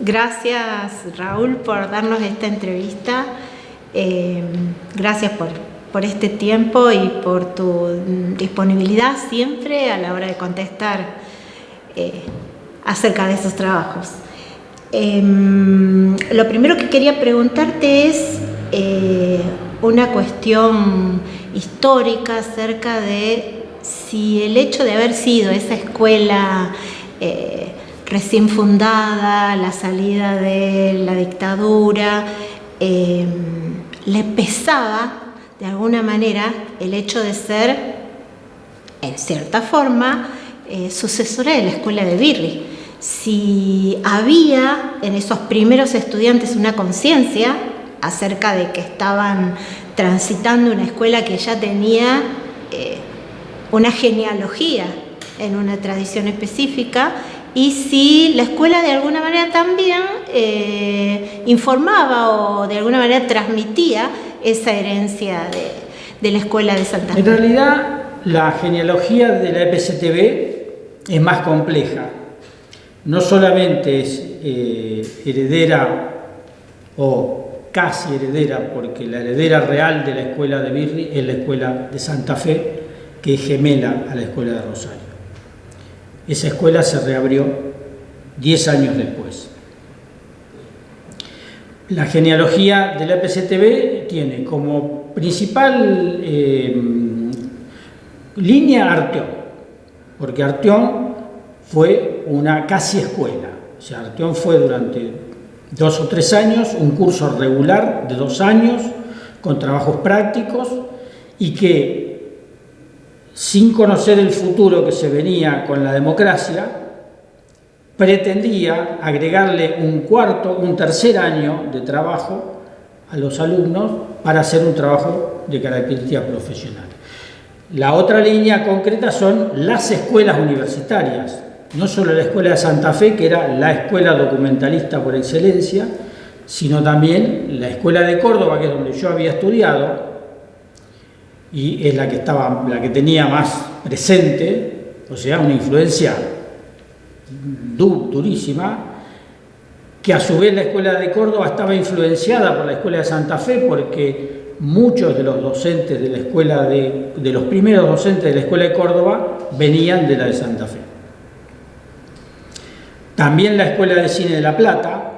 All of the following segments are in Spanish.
Gracias, Raúl, por darnos esta entrevista. Gracias por este tiempo y por tu disponibilidad siempre a la hora de contestar acerca de esos trabajos. Lo primero que quería preguntarte es una cuestión histórica acerca de si el hecho de haber sido esa escuela recién fundada, la salida de la dictadura, le pesaba de alguna manera el hecho de ser, en cierta forma, sucesora de la escuela de Birri. Si había en esos primeros estudiantes una conciencia acerca de que estaban transitando una escuela que ya tenía una genealogía en una tradición específica, y si la escuela de alguna manera también informaba o de alguna manera transmitía esa herencia de la escuela de Santa Fe. En realidad, la genealogía de la EPCTB es más compleja. No solamente es heredera o casi heredera, porque la heredera real de la escuela de Birri es la escuela de Santa Fe, que es gemela a la escuela de Rosario. Esa escuela se reabrió 10 años después. La genealogía de la EPCTB tiene como principal línea Arteón, porque Arteón fue una casi escuela. O sea, Arteón fue durante 2 o 3 años un curso regular de 2 años con trabajos prácticos, y que, sin conocer el futuro que se venía con la democracia, pretendía agregarle un tercer año de trabajo a los alumnos para hacer un trabajo de características profesionales. La otra línea concreta son las escuelas universitarias, no solo la escuela de Santa Fe, que era la escuela documentalista por excelencia, sino también la escuela de Córdoba, que es donde yo había estudiado, y es la que tenía más presente, o sea, una influencia durísima, que a su vez la escuela de Córdoba estaba influenciada por la escuela de Santa Fe, porque muchos de los docentes de la escuela de los primeros docentes de la escuela de Córdoba venían de la de Santa Fe. También la escuela de cine de La Plata,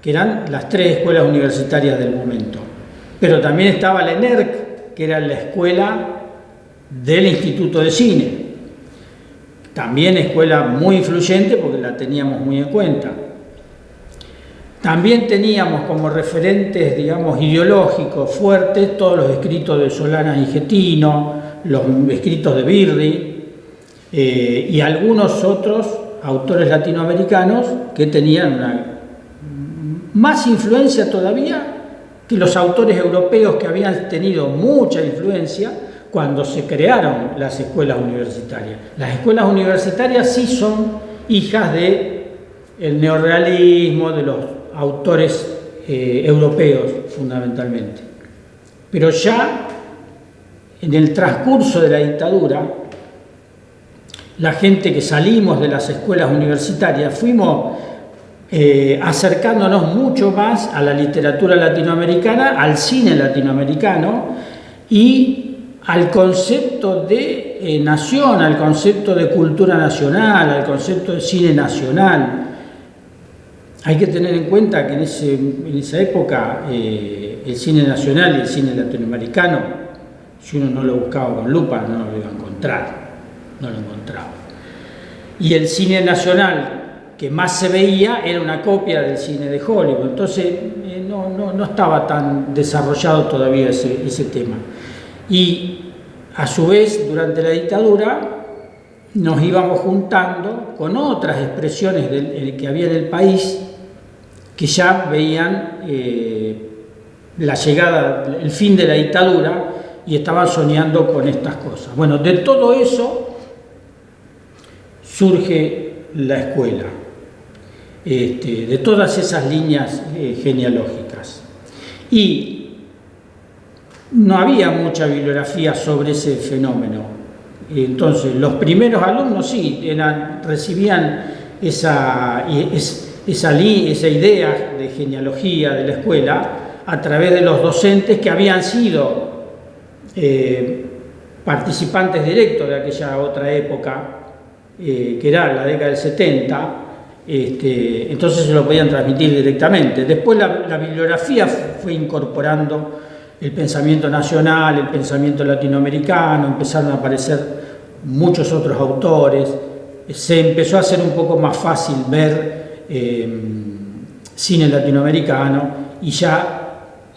que eran las 3 escuelas universitarias del momento, pero también estaba la ENERC, que era la escuela del Instituto de Cine, también escuela muy influyente porque la teníamos muy en cuenta. También teníamos como referentes, digamos, ideológicos fuertes todos los escritos de Solana y Getino, los escritos de Birri y algunos otros autores latinoamericanos que tenían una más influencia todavía que los autores europeos, que habían tenido mucha influencia cuando se crearon las escuelas universitarias. Las escuelas universitarias sí son hijas del neorrealismo, de los autores europeos fundamentalmente. Pero ya en el transcurso de la dictadura, la gente que salimos de las escuelas universitarias fuimos acercándonos mucho más a la literatura latinoamericana, al cine latinoamericano y al concepto de nación, al concepto de cultura nacional, al concepto de cine nacional. Hay que tener en cuenta que en esa época el cine nacional y el cine latinoamericano, si uno no lo buscaba con lupa, no lo iba a encontrar, no lo encontraba. Y el cine nacional que más se veía era una copia del cine de Hollywood, entonces no estaba tan desarrollado todavía ese tema. Y a su vez, durante la dictadura, nos íbamos juntando con otras expresiones que había en el país, que ya veían la llegada, el fin de la dictadura, y estaban soñando con estas cosas. Bueno, de todo eso surge la escuela, de todas esas líneas genealógicas. Y no había mucha bibliografía sobre ese fenómeno. Entonces, los primeros alumnos sí, recibían esa idea de genealogía de la escuela a través de los docentes que habían sido participantes directos de aquella otra época, que era la década del 70, entonces se lo podían transmitir directamente. Después la bibliografía fue incorporando el pensamiento nacional, el pensamiento latinoamericano, empezaron a aparecer muchos otros autores, se empezó a hacer un poco más fácil ver cine latinoamericano y ya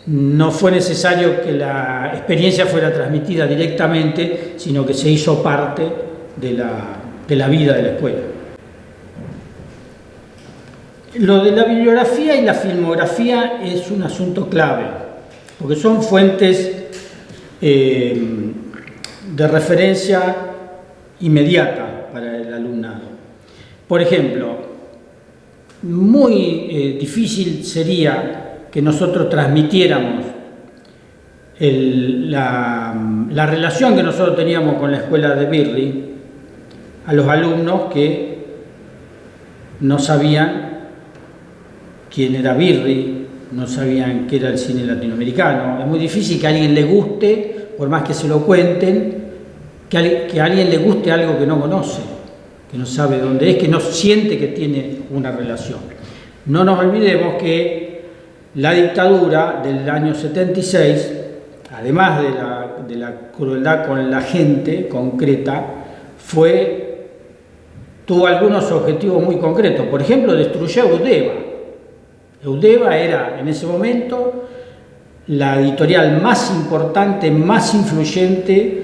no fue necesario que la experiencia fuera transmitida directamente, sino que se hizo parte de la vida de la escuela. Lo de la bibliografía y la filmografía es un asunto clave, porque son fuentes de referencia inmediata para el alumnado. Por ejemplo, muy difícil sería que nosotros transmitiéramos la relación que nosotros teníamos con la escuela de Birri a los alumnos que no sabían quién era Birri, no sabían qué era el cine latinoamericano. Es muy difícil que a alguien le guste, por más que se lo cuenten, que a alguien le guste algo que no conoce, que no sabe dónde es, que no siente que tiene una relación. No nos olvidemos que la dictadura del año 76, además de la crueldad con la gente concreta, tuvo algunos objetivos muy concretos. Por ejemplo, destruyó a Eudeva. Eudeva era en ese momento la editorial más importante, más influyente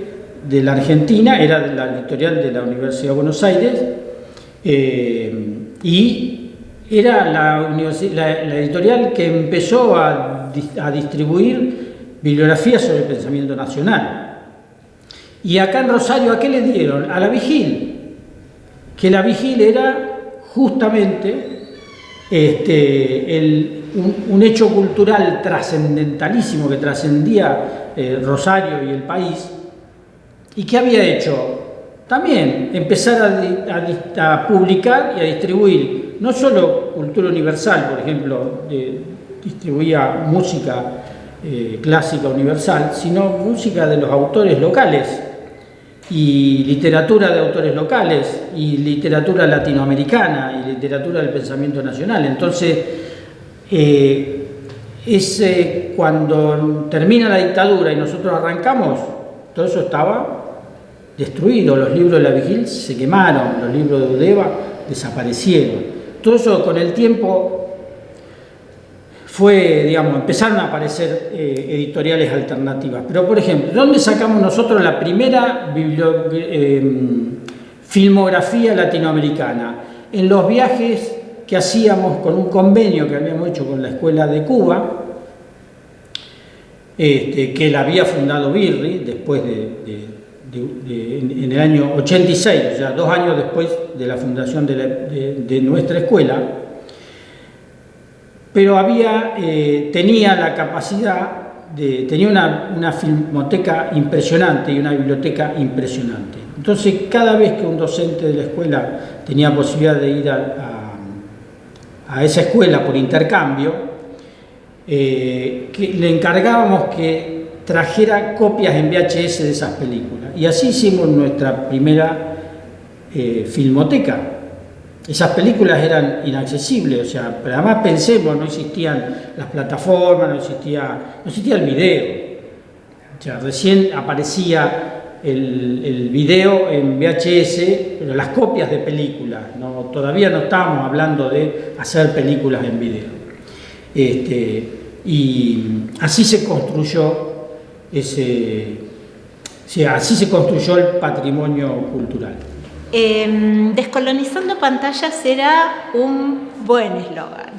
de la Argentina, era la editorial de la Universidad de Buenos Aires, y era la editorial que empezó a distribuir bibliografías sobre el pensamiento nacional. Y acá en Rosario, ¿a qué le dieron? A la Vigil, que la Vigil era justamente un hecho cultural trascendentalísimo que trascendía Rosario y el país, y que había hecho también empezar a publicar y a distribuir no solo cultura universal, por ejemplo, distribuía música clásica universal, sino música de los autores locales y literatura de autores locales y literatura latinoamericana y literatura del pensamiento nacional. Entonces, cuando termina la dictadura y nosotros arrancamos, todo eso estaba destruido. Los libros de la Vigil se quemaron, los libros de Eudeva desaparecieron. Todo eso con el tiempo empezaron a aparecer editoriales alternativas. Pero, por ejemplo, ¿dónde sacamos nosotros la primera filmografía latinoamericana? En los viajes que hacíamos con un convenio que habíamos hecho con la Escuela de Cuba, que la había fundado Birri después en el año 86, o sea, 2 años después de la fundación de nuestra escuela, pero tenía la capacidad tenía una filmoteca impresionante y una biblioteca impresionante. Entonces, cada vez que un docente de la escuela tenía posibilidad de ir a esa escuela por intercambio, que le encargábamos que trajera copias en VHS de esas películas. Y así hicimos nuestra primera filmoteca. Esas películas eran inaccesibles, o sea, pero además pensemos, no existían las plataformas, no existía el video. O sea, recién aparecía el video en VHS, pero las copias de películas, todavía no estábamos hablando de hacer películas en video. Y así se construyó así se construyó el patrimonio cultural. Descolonizando pantallas era un buen eslogan.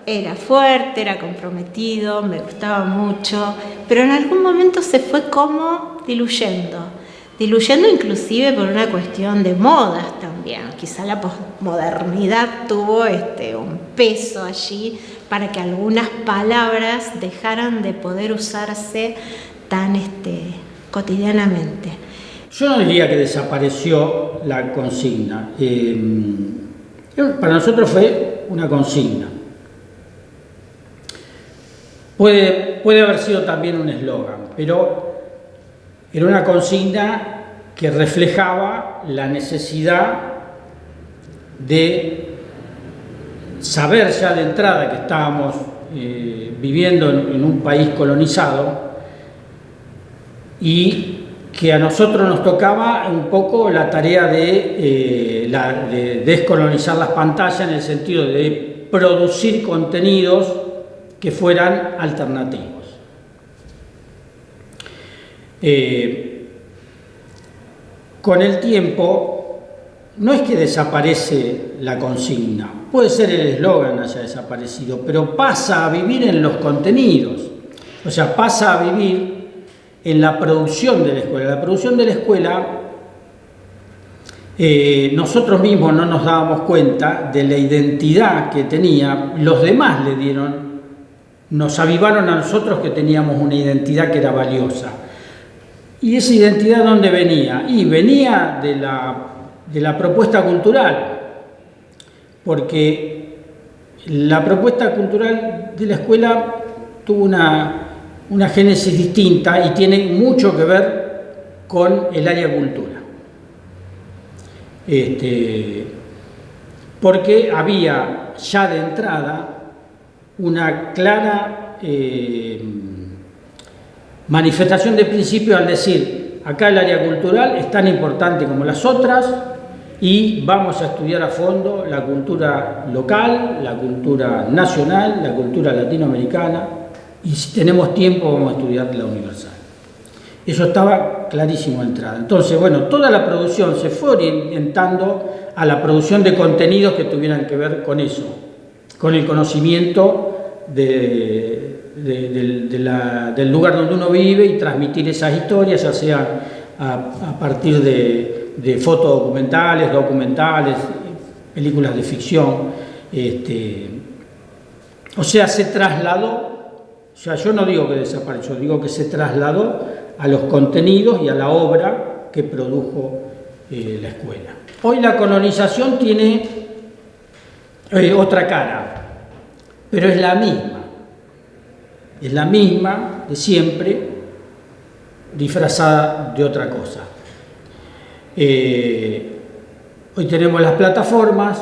Era fuerte, era comprometido, me gustaba mucho, pero en algún momento se fue como diluyendo inclusive por una cuestión de modas también. Quizá la posmodernidad tuvo un peso allí para que algunas palabras dejaran de poder usarse tan cotidianamente. Yo no diría que desapareció la consigna. Para nosotros fue una consigna. Puede haber sido también un eslogan, pero era una consigna que reflejaba la necesidad de saber ya de entrada que estábamos viviendo en un país colonizado y que a nosotros nos tocaba un poco la tarea de descolonizar las pantallas en el sentido de producir contenidos que fueran alternativos. Con el tiempo, no es que desaparece la consigna, puede ser el eslogan haya desaparecido, pero pasa a vivir en los contenidos, o sea, pasa a vivir en la producción de la escuela. La producción de la escuela, nosotros mismos no nos dábamos cuenta de la identidad que tenía, los demás le dieron, nos avivaron a nosotros que teníamos una identidad que era valiosa. ¿Y esa identidad dónde venía? Y venía de la propuesta cultural, porque la propuesta cultural de la escuela tuvo una génesis distinta y tiene mucho que ver con el área cultura. Porque había ya de entrada una clara manifestación de principio al decir, acá el área cultural es tan importante como las otras y vamos a estudiar a fondo la cultura local, la cultura nacional, la cultura latinoamericana y si tenemos tiempo vamos a estudiar la universal. Eso estaba clarísimo de entrada. Entonces, bueno, toda la producción se fue orientando a la producción de contenidos que tuvieran que ver con eso, con el conocimiento del lugar donde uno vive y transmitir esas historias, ya sea a partir de fotodocumentales, documentales, películas de ficción. O sea, se trasladó, o sea, yo no digo que desapareció, digo que se trasladó a los contenidos y a la obra que produjo la escuela. Hoy la colonización tiene otra cara, pero es la misma de siempre, disfrazada de otra cosa. Hoy tenemos las plataformas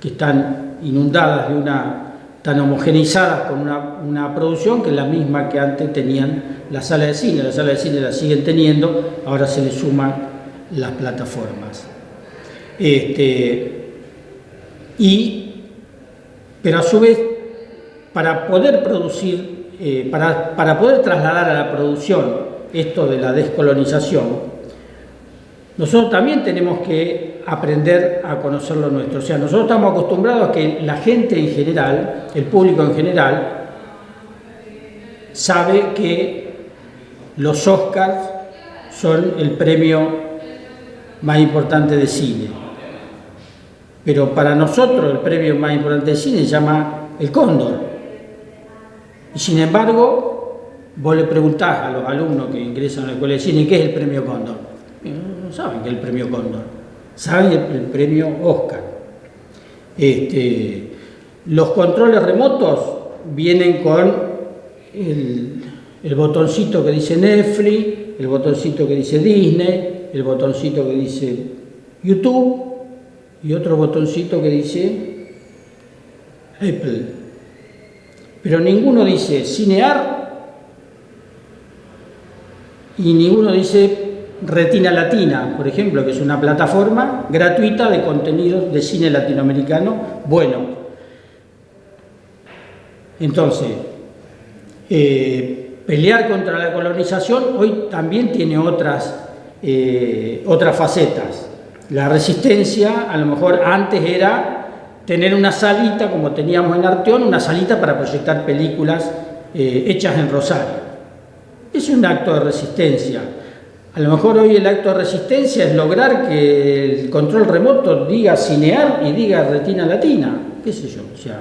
que están inundadas tan homogenizadas con una producción que es la misma que antes tenían la sala de cine. La sala de cine la siguen teniendo, ahora se le suman las plataformas. Pero a su vez, para poder producir, para poder trasladar a la producción esto de la descolonización, nosotros también tenemos que aprender a conocer lo nuestro. O sea, nosotros estamos acostumbrados a que la gente en general, el público en general, sabe que los Oscars son el premio más importante de cine. Pero para nosotros el premio más importante de cine se llama el Cóndor. Y sin embargo, vos le preguntás a los alumnos que ingresan a la escuela de cine ¿qué es el premio Cóndor? No saben qué es el premio Cóndor, saben el premio Oscar. Los controles remotos vienen con el botoncito que dice Netflix, el botoncito que dice Disney, el botoncito que dice YouTube y otro botoncito que dice Apple. Pero ninguno dice Cinear y ninguno dice Retina Latina, por ejemplo, que es una plataforma gratuita de contenidos de cine latinoamericano bueno. Entonces, pelear contra la colonización hoy también tiene otras facetas. La resistencia, a lo mejor antes era tener una salita, como teníamos en Arteón, una salita para proyectar películas hechas en Rosario. Es un acto de resistencia. A lo mejor hoy el acto de resistencia es lograr que el control remoto diga Cinear y diga Retina Latina, qué sé yo, o sea,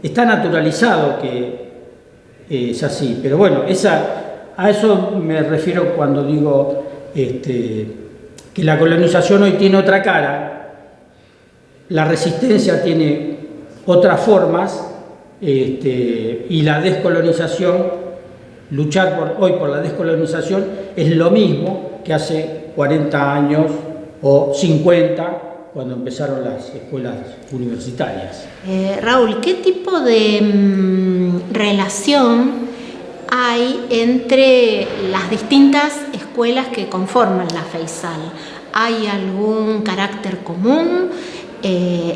está naturalizado que es así, pero bueno, a eso me refiero cuando digo que la colonización hoy tiene otra cara, la resistencia tiene otras formas, y la descolonización, luchar hoy por la descolonización es lo mismo que hace 40 años o 50, cuando empezaron las escuelas universitarias. Raúl, ¿qué tipo de relación hay entre las distintas escuelas que conforman la Feisal? ¿Hay algún carácter común?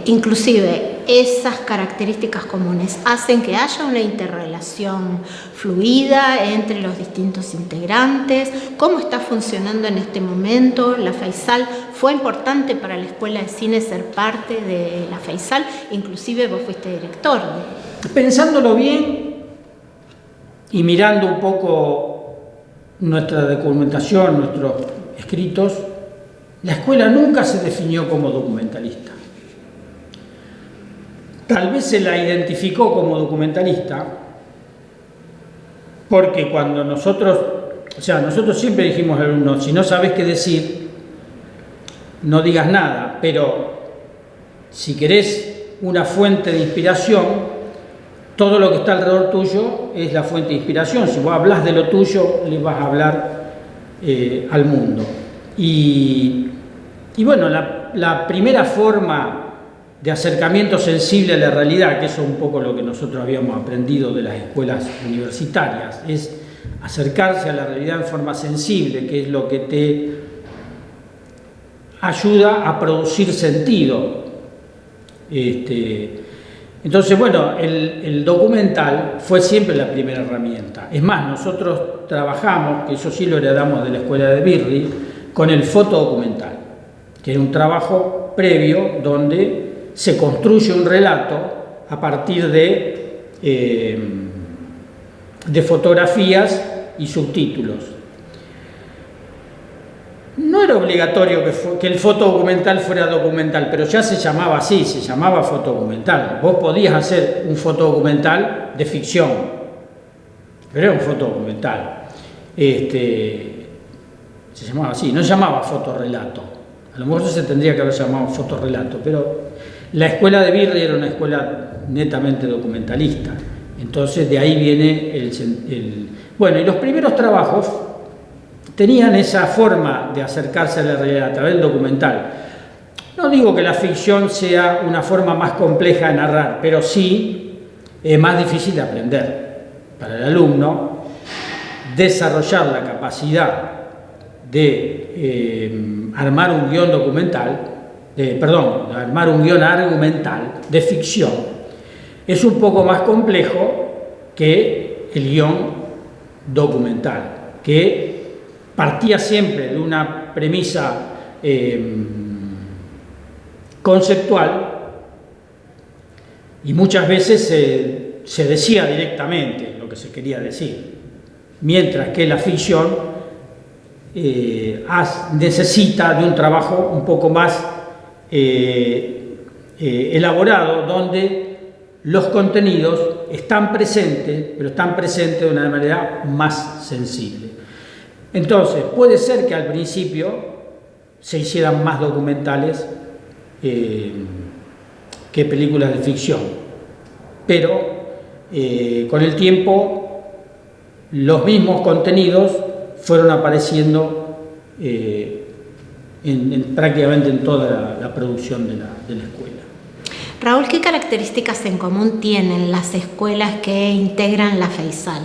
Inclusive esas características comunes hacen que haya una interrelación fluida entre los distintos integrantes. ¿Cómo está funcionando en este momento la Feisal? ¿Fue importante para la Escuela de Cine ser parte de la Feisal? Inclusive vos fuiste director. Pensándolo bien y mirando un poco nuestra documentación, nuestros escritos, la escuela nunca se definió como documentalista. Tal vez se la identificó como documentalista porque cuando nosotros siempre dijimos al alumno, si no sabes qué decir, no digas nada, pero si querés una fuente de inspiración, todo lo que está alrededor tuyo es la fuente de inspiración. Si vos hablas de lo tuyo, le vas a hablar al mundo. Y bueno, la primera forma de acercamiento sensible a la realidad, que eso es un poco lo que nosotros habíamos aprendido de las escuelas universitarias, es acercarse a la realidad en forma sensible, que es lo que te ayuda a producir sentido. Entonces, bueno, el documental fue siempre la primera herramienta. Es más, nosotros trabajamos, que eso sí lo heredamos de la escuela de Birri, con el fotodocumental, que es un trabajo previo donde se construye un relato a partir de fotografías y subtítulos. No era obligatorio que el fotodocumental fuera documental, pero ya se llamaba así, se llamaba fotodocumental. Vos podías hacer un fotodocumental de ficción, pero era un fotodocumental. Se llamaba así, no se llamaba fotorrelato. A lo mejor se tendría que haber llamado fotorrelato, pero la escuela de Birri era una escuela netamente documentalista. Entonces de ahí viene Bueno, y los primeros trabajos tenían esa forma de acercarse a la realidad a través del documental. No digo que la ficción sea una forma más compleja de narrar, pero sí es más difícil de aprender. Para el alumno, desarrollar la capacidad de armar un guión documental, armar un guión argumental de ficción, es un poco más complejo que el guión documental, que partía siempre de una premisa conceptual y muchas veces se decía directamente lo que se quería decir, mientras que la ficción necesita de un trabajo un poco más elaborado, donde los contenidos están presentes, pero están presentes de una manera más sensible. Entonces, puede ser que al principio se hicieran más documentales que películas de ficción, pero con el tiempo los mismos contenidos fueron apareciendo prácticamente en toda la producción de la escuela. Raúl, ¿qué características en común tienen las escuelas que integran la Feisal?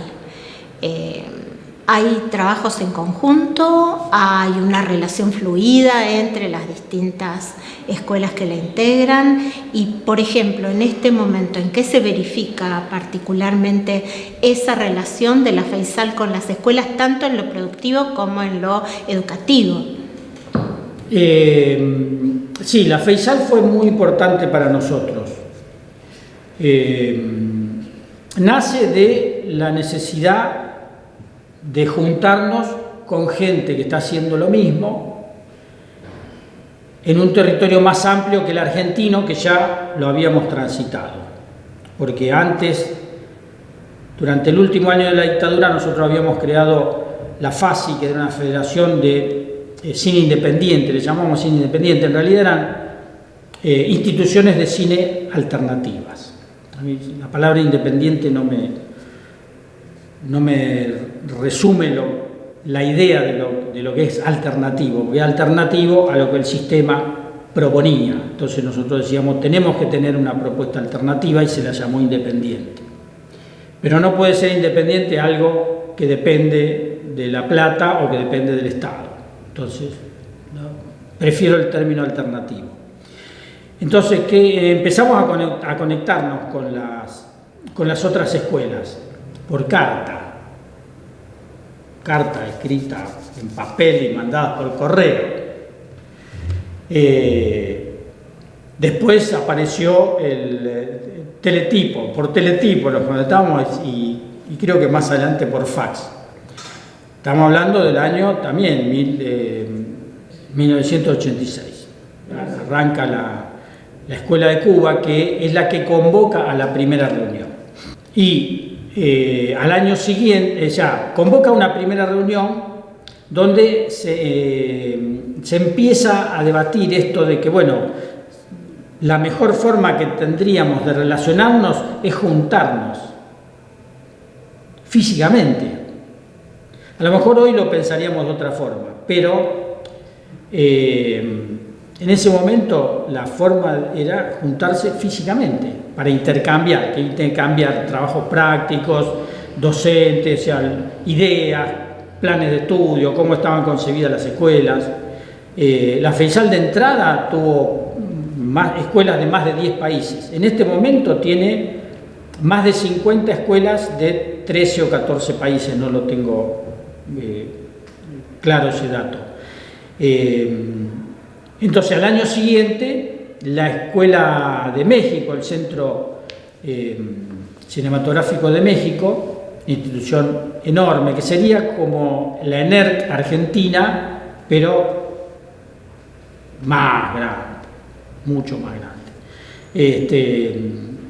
¿Hay trabajos en conjunto? ¿Hay una relación fluida entre las distintas escuelas que la integran? Y, por ejemplo, en este momento, ¿en qué se verifica particularmente esa relación de la Feisal con las escuelas, tanto en lo productivo como en lo educativo? Sí, la Feisal fue muy importante para nosotros. Nace de la necesidad de juntarnos con gente que está haciendo lo mismo en un territorio más amplio que el argentino, que ya lo habíamos transitado. Porque antes, durante el último año de la dictadura, nosotros habíamos creado la FASI, que era una federación de cine independiente, le llamamos cine independiente. En realidad eran instituciones de cine alternativas. A mí la palabra independiente no me resume la idea de lo que es alternativo, porque es alternativo a lo que el sistema proponía. Entonces nosotros decíamos, tenemos que tener una propuesta alternativa, y se la llamó independiente. Pero no puede ser independiente algo que depende de La Plata o que depende del Estado. Entonces, prefiero el término alternativo. Entonces, empezamos a conectarnos con las otras escuelas por carta escrita en papel y mandada por correo. Después apareció el teletipo, por teletipo nos conectábamos, y creo que más adelante por fax. Estamos hablando del año también 1986. Arranca la Escuela de Cuba, que es la que convoca a la primera reunión. Y al año siguiente ya convoca una primera reunión donde se empieza a debatir esto de que, bueno, la mejor forma que tendríamos de relacionarnos es juntarnos físicamente. A lo mejor hoy lo pensaríamos de otra forma, pero en ese momento la forma era juntarse físicamente para intercambiar trabajos prácticos, docentes, o sea, ideas, planes de estudio, cómo estaban concebidas las escuelas. La FEISAL de entrada tuvo escuelas de más de 10 países. En este momento tiene más de 50 escuelas de 13 o 14 países, no lo tengo claro ese dato. Entonces, al año siguiente, la Escuela de México, el Centro Cinematográfico de México, institución enorme, que sería como la ENERC argentina, pero más grande, mucho más grande.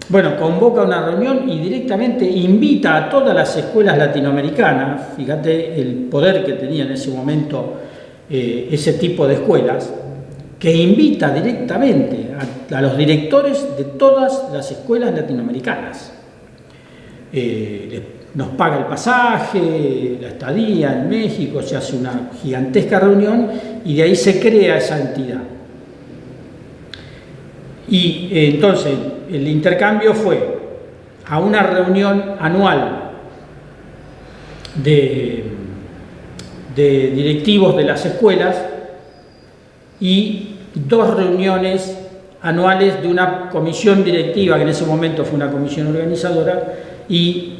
Bueno, convoca una reunión y directamente invita a todas las escuelas latinoamericanas, fíjate el poder que tenía en ese momento ese tipo de escuelas, que invita directamente a los directores de todas las escuelas latinoamericanas. Nos paga el pasaje, la estadía en México, se hace una gigantesca reunión y de ahí se crea esa entidad. Y entonces el intercambio fue a una reunión anual de directivos de las escuelas y 2 reuniones anuales de una comisión directiva, que en ese momento fue una comisión organizadora, y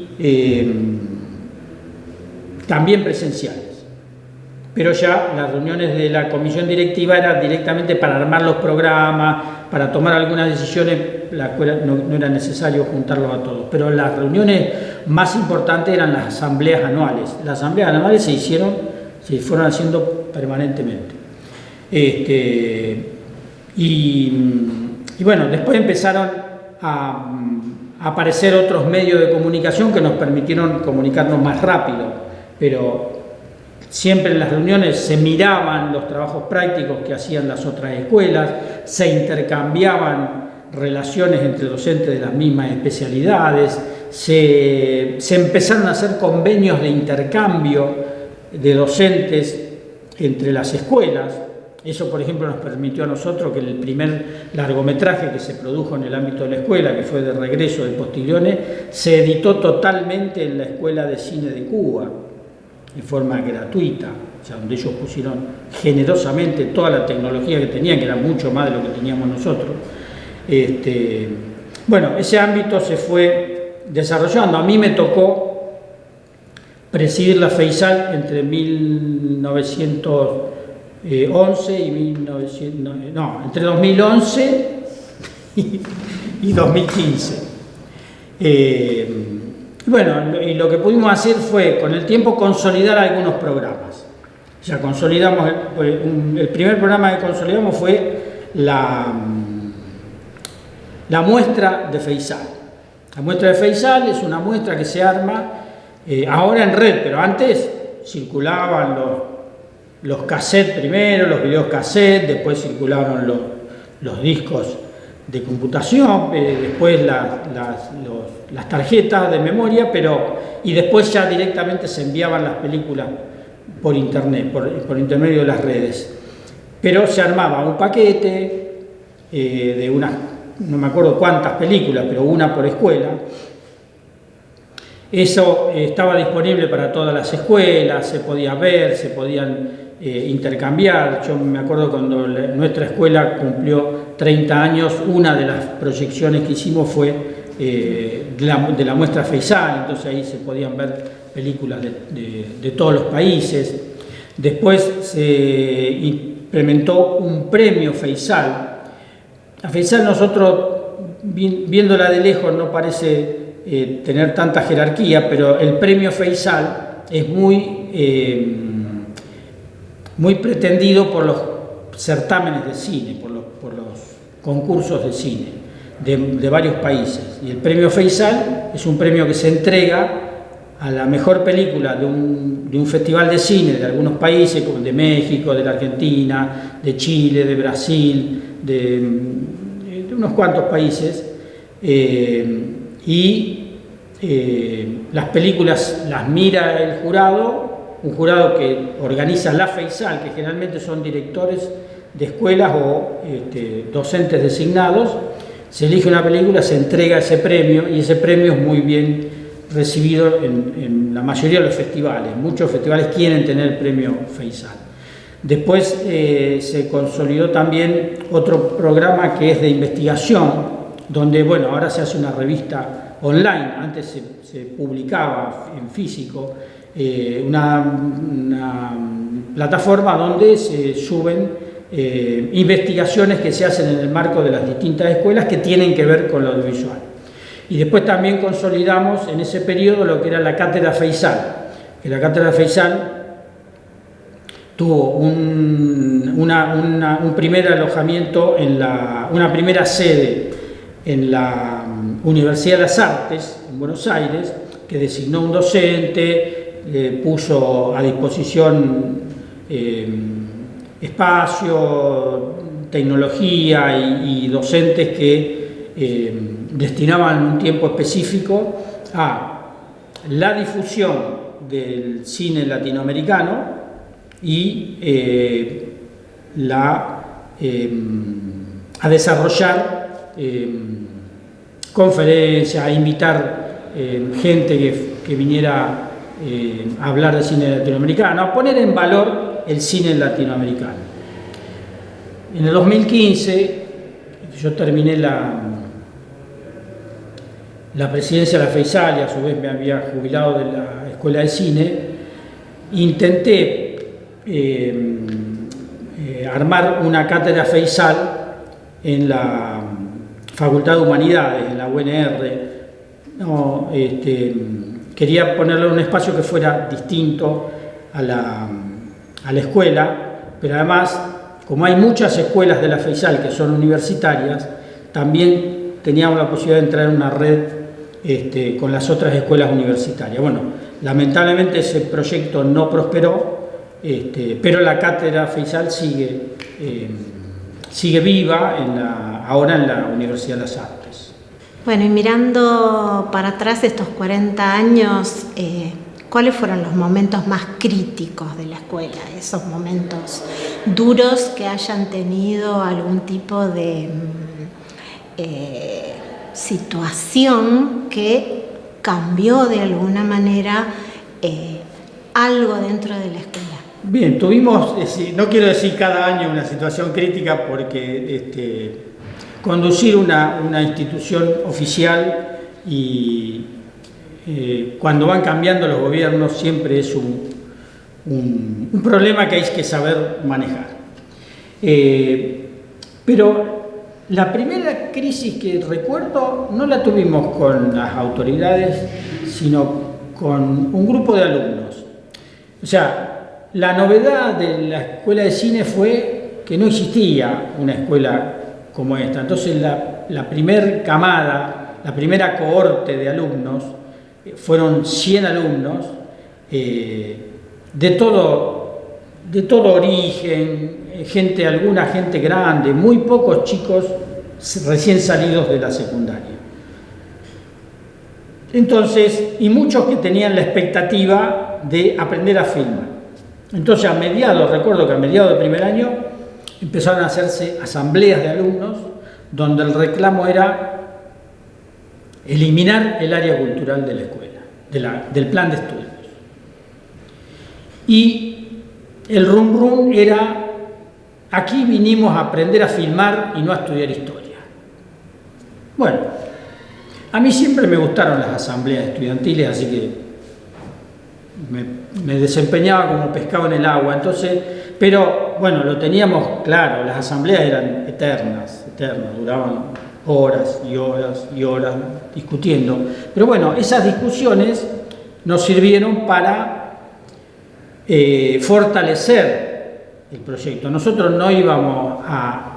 también presenciales. Pero ya las reuniones de la comisión directiva eran directamente para armar los programas, para tomar algunas decisiones, la escuela no era necesario juntarlos a todos. Pero las reuniones más importantes eran las asambleas anuales. Las asambleas anuales se fueron haciendo permanentemente. Y bueno, después empezaron a aparecer otros medios de comunicación que nos permitieron comunicarnos más rápido, pero siempre en las reuniones se miraban los trabajos prácticos que hacían las otras escuelas, se intercambiaban relaciones entre docentes de las mismas especialidades, se empezaron a hacer convenios de intercambio de docentes entre las escuelas. Eso, por ejemplo, nos permitió a nosotros que el primer largometraje que se produjo en el ámbito de la escuela, que fue De regreso de Postillone, se editó totalmente en la Escuela de Cine de Cuba, de forma gratuita, o sea, donde ellos pusieron generosamente toda la tecnología que tenían, que era mucho más de lo que teníamos nosotros. Bueno, ese ámbito se fue desarrollando. A mí me tocó presidir la FEISAL entre 1911 y entre 2011 y 2015. Bueno, y lo que pudimos hacer fue, con el tiempo, consolidar algunos programas. O sea, consolidamos, el primer programa que consolidamos fue la muestra de FEISAL. La muestra de FEISAL es una muestra que se arma ahora en red, pero antes circulaban los cassettes primero, los videos cassette, después circularon los discos de computación, después las tarjetas de memoria, y después ya directamente se enviaban las películas por internet, por intermedio de las redes. Pero se armaba un paquete de unas, no me acuerdo cuántas películas, pero una por escuela. Eso estaba disponible para todas las escuelas, se podía ver, se podían intercambiar. Yo me acuerdo cuando nuestra escuela cumplió 30 años, una de las proyecciones que hicimos fue de la muestra Feisal, entonces ahí se podían ver películas de todos los países. Después se implementó un premio Feisal. La Feisal, nosotros viéndola de lejos no parece tener tanta jerarquía, pero el premio Feisal es muy pretendido por los certámenes de cine, por los concursos de cine de varios países. Y el premio Feisal es un premio que se entrega a la mejor película de un festival de cine de algunos países, como de México, de la Argentina, de Chile, de Brasil, de unos cuantos países. Las películas las mira el jurado, un jurado que organiza la Feisal, que generalmente son directores de escuelas o docentes designados. Se elige una película, se entrega ese premio, y ese premio es muy bien recibido en la mayoría de los festivales. Muchos festivales quieren tener el premio Feisal. Después se consolidó también otro programa que es de investigación, donde, bueno, ahora se hace una revista online, antes se publicaba en físico, una plataforma donde se suben investigaciones que se hacen en el marco de las distintas escuelas que tienen que ver con lo audiovisual. Y después también consolidamos en ese periodo lo que era la Cátedra Feisal, que la Cátedra Feisal tuvo un primer alojamiento, una primera sede en la Universidad de las Artes, en Buenos Aires, que designó un docente, puso a disposición espacio, tecnología y docentes que destinaban un tiempo específico a la difusión del cine latinoamericano y a desarrollar conferencias, a invitar gente que viniera a hablar de cine latinoamericano, a poner en valor el cine latinoamericano. En el 2015 yo terminé la presidencia de la Feisal y a su vez me había jubilado de la Escuela de Cine. Intenté armar una cátedra Feisal en la Facultad de Humanidades, en la UNR. Quería ponerle un espacio que fuera distinto a la escuela, pero además, como hay muchas escuelas de la Feisal que son universitarias, también teníamos la posibilidad de entrar en una red con las otras escuelas universitarias. Bueno, lamentablemente ese proyecto no prosperó, pero la cátedra Feisal sigue viva ahora en la Universidad de las Artes. Bueno, y mirando para atrás estos 40 años, ¿cuáles fueron los momentos más críticos de la escuela? Esos momentos duros que hayan tenido algún tipo de situación que cambió de alguna manera algo dentro de la escuela. Bien, tuvimos, no quiero decir cada año una situación crítica porque conducir una institución oficial y cuando van cambiando los gobiernos siempre es un problema que hay que saber manejar. Pero la primera crisis que recuerdo no la tuvimos con las autoridades, sino con un grupo de alumnos. O sea, la novedad de la escuela de cine fue que no existía una escuela como esta. Entonces la primera camada, la primera cohorte de alumnos, fueron 100 alumnos de todo de todo origen, alguna gente grande, muy pocos chicos recién salidos de la secundaria. Entonces, y muchos que tenían la expectativa de aprender a filmar. Entonces, recuerdo que a mediados de primer año empezaron a hacerse asambleas de alumnos donde el reclamo era eliminar el área cultural de la escuela, del plan de estudios. Y el rum rum era: aquí vinimos a aprender a filmar y no a estudiar historia. Bueno, a mí siempre me gustaron las asambleas estudiantiles, así que me desempeñaba como pescado en el agua. Entonces, pero bueno, lo teníamos claro, las asambleas eran eternas, duraban horas y horas y horas discutiendo. Pero bueno, esas discusiones nos sirvieron para fortalecer el proyecto. Nosotros no íbamos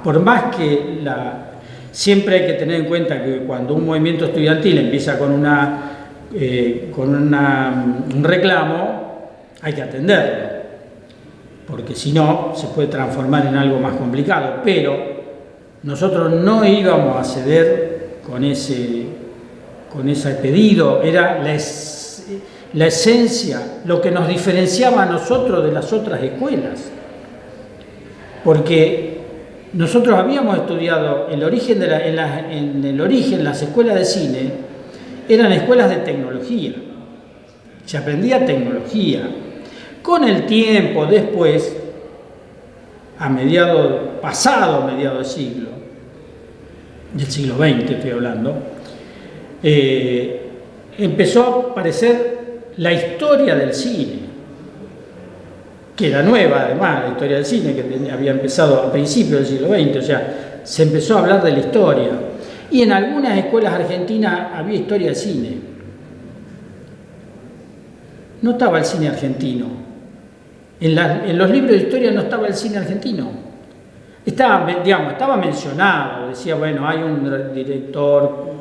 por más que siempre hay que tener en cuenta que cuando un movimiento estudiantil empieza con un reclamo, hay que atenderlo, porque si no se puede transformar en algo más complicado. Pero nosotros no íbamos a ceder con ese pedido. Era la esencia, lo que nos diferenciaba a nosotros de las otras escuelas, porque nosotros habíamos estudiado el origen las escuelas de cine eran escuelas de tecnología, se aprendía tecnología. Con el tiempo, después, pasado mediado del siglo XX estoy hablando, empezó a aparecer la historia del cine, que era nueva además, la historia del cine, que había empezado a principios del siglo XX, o sea, se empezó a hablar de la historia. Y en algunas escuelas argentinas había historia del cine. No estaba el cine argentino. En los libros de historia no estaba el cine argentino. Estaba mencionado, decía, bueno, hay un director,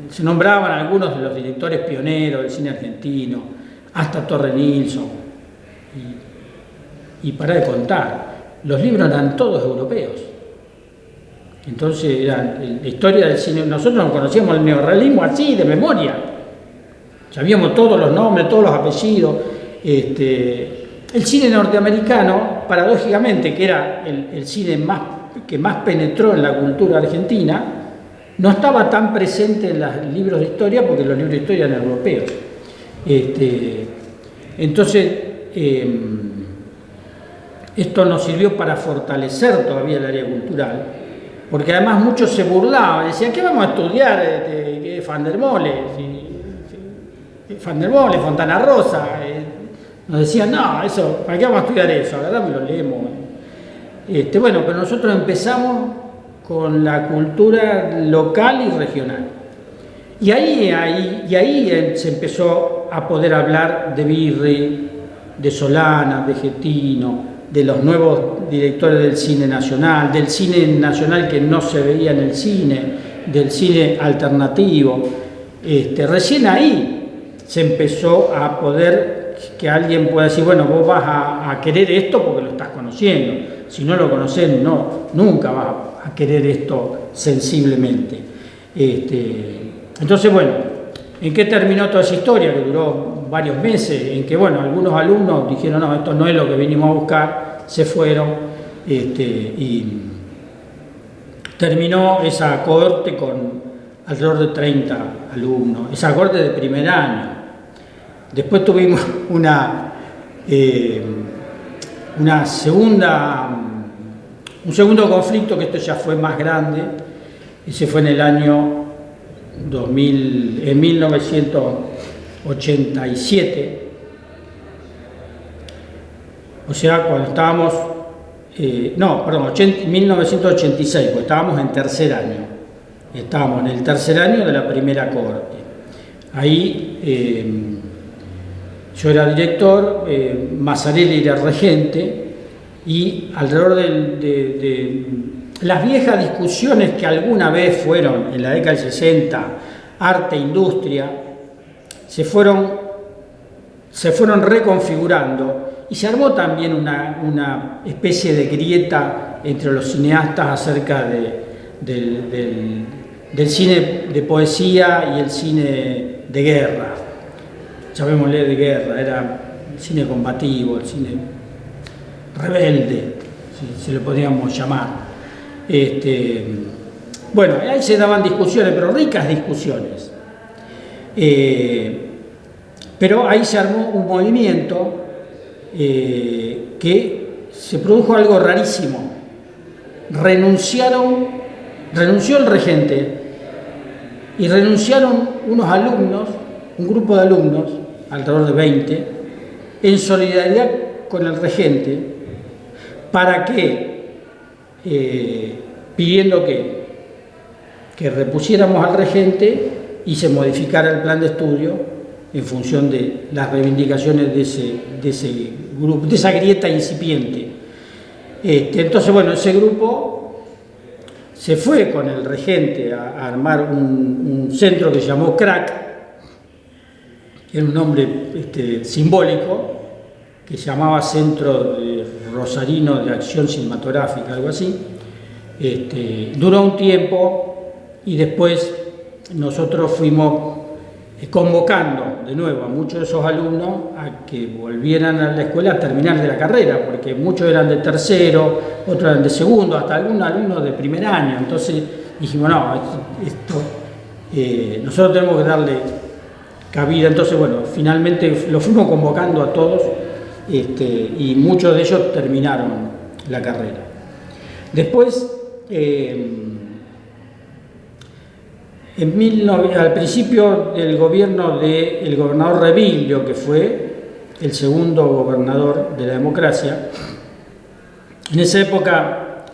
se nombraban algunos de los directores pioneros del cine argentino, hasta Torre Nilsson, y para de contar. Los libros eran todos europeos. Entonces, la historia del cine, nosotros no conocíamos el neorrealismo así, de memoria. Sabíamos todos los nombres, todos los apellidos. El cine norteamericano, paradójicamente, que era el cine que más penetró en la cultura argentina, no estaba tan presente en los libros de historia, porque los libros de historia eran europeos. Entonces, esto nos sirvió para fortalecer todavía el área cultural, porque además muchos se burlaban, decían, ¿qué vamos a estudiar? Van der Molle, Fontana Rosa. Nos decían, no, eso, ¿para qué vamos a estudiar eso? Agarramos y lo leemos. Bueno, pero nosotros empezamos con la cultura local y regional. Y ahí se empezó a poder hablar de Birri, de Solana, de Getino, de los nuevos directores del cine nacional que no se veía en el cine, del cine alternativo. Recién ahí se empezó a poder que alguien pueda decir, bueno, vos vas a querer esto porque lo estás conociendo. Si no lo conocés, nunca vas a querer esto sensiblemente. Entonces, bueno, ¿en qué terminó toda esa historia? Que duró varios meses, en que, bueno, algunos alumnos dijeron, no, esto no es lo que vinimos a buscar, se fueron, y terminó esa cohorte con alrededor de 30 alumnos, esa cohorte de primer año. Después tuvimos un segundo conflicto, que esto ya fue más grande, ese fue en el año 1987, o sea, cuando estábamos, 1986, pues estábamos en tercer año, estábamos en el tercer año de la primera cohorte. Ahí yo era director, Mazzarelli era regente, y alrededor de las viejas discusiones que alguna vez fueron en la década del 60, arte, industria, se fueron se fueron reconfigurando y se armó también una especie de grieta entre los cineastas acerca del cine de poesía y el cine de guerra. Llamémosle de guerra, era el cine combativo, el cine rebelde, si lo podríamos llamar. Bueno, ahí se daban discusiones, pero ricas discusiones. Pero ahí se armó un movimiento que se produjo algo rarísimo. Renunció el regente y renunciaron unos alumnos, un grupo de alumnos, alrededor de 20, en solidaridad con el regente, para que, pidiendo que repusiéramos al regente y se modificara el plan de estudio en función de las reivindicaciones de ese grupo, de esa grieta incipiente. Entonces, bueno, ese grupo se fue con el regente a armar un centro que se llamó CRAC, que era un nombre simbólico, que se llamaba Centro Rosarino de Acción Cinematográfica, algo así. Duró un tiempo y después nosotros fuimos convocando de nuevo a muchos de esos alumnos a que volvieran a la escuela a terminar de la carrera, porque muchos eran de tercero, otros eran de segundo, hasta algunos alumnos de primer año. Entonces dijimos, no, nosotros tenemos que darle cabida. Entonces, bueno, finalmente lo fuimos convocando a todos y muchos de ellos terminaron la carrera. Después, al principio del gobierno del gobernador Reviglio, que fue el segundo gobernador de la democracia, en esa época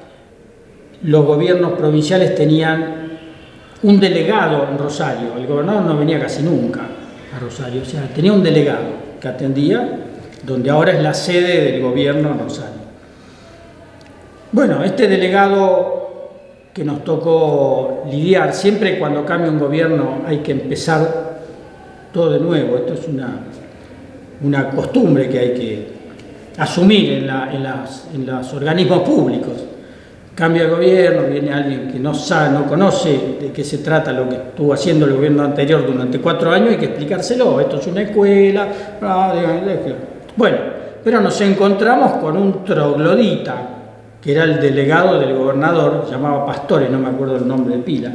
los gobiernos provinciales tenían un delegado en Rosario. El gobernador no venía casi nunca a Rosario, o sea, tenía un delegado que atendía donde ahora es la sede del gobierno en Rosario. Bueno, este delegado que nos tocó lidiar, siempre cuando cambia un gobierno hay que empezar todo de nuevo. Esto es una costumbre que hay que asumir en los organismos públicos. Cambia el gobierno, viene alguien que no sabe, no conoce de qué se trata lo que estuvo haciendo el gobierno anterior durante 4 años, hay que explicárselo. Esto es una escuela. Bueno, pero nos encontramos con un troglodita, que era el delegado del gobernador, se llamaba Pastore, no me acuerdo el nombre de pila,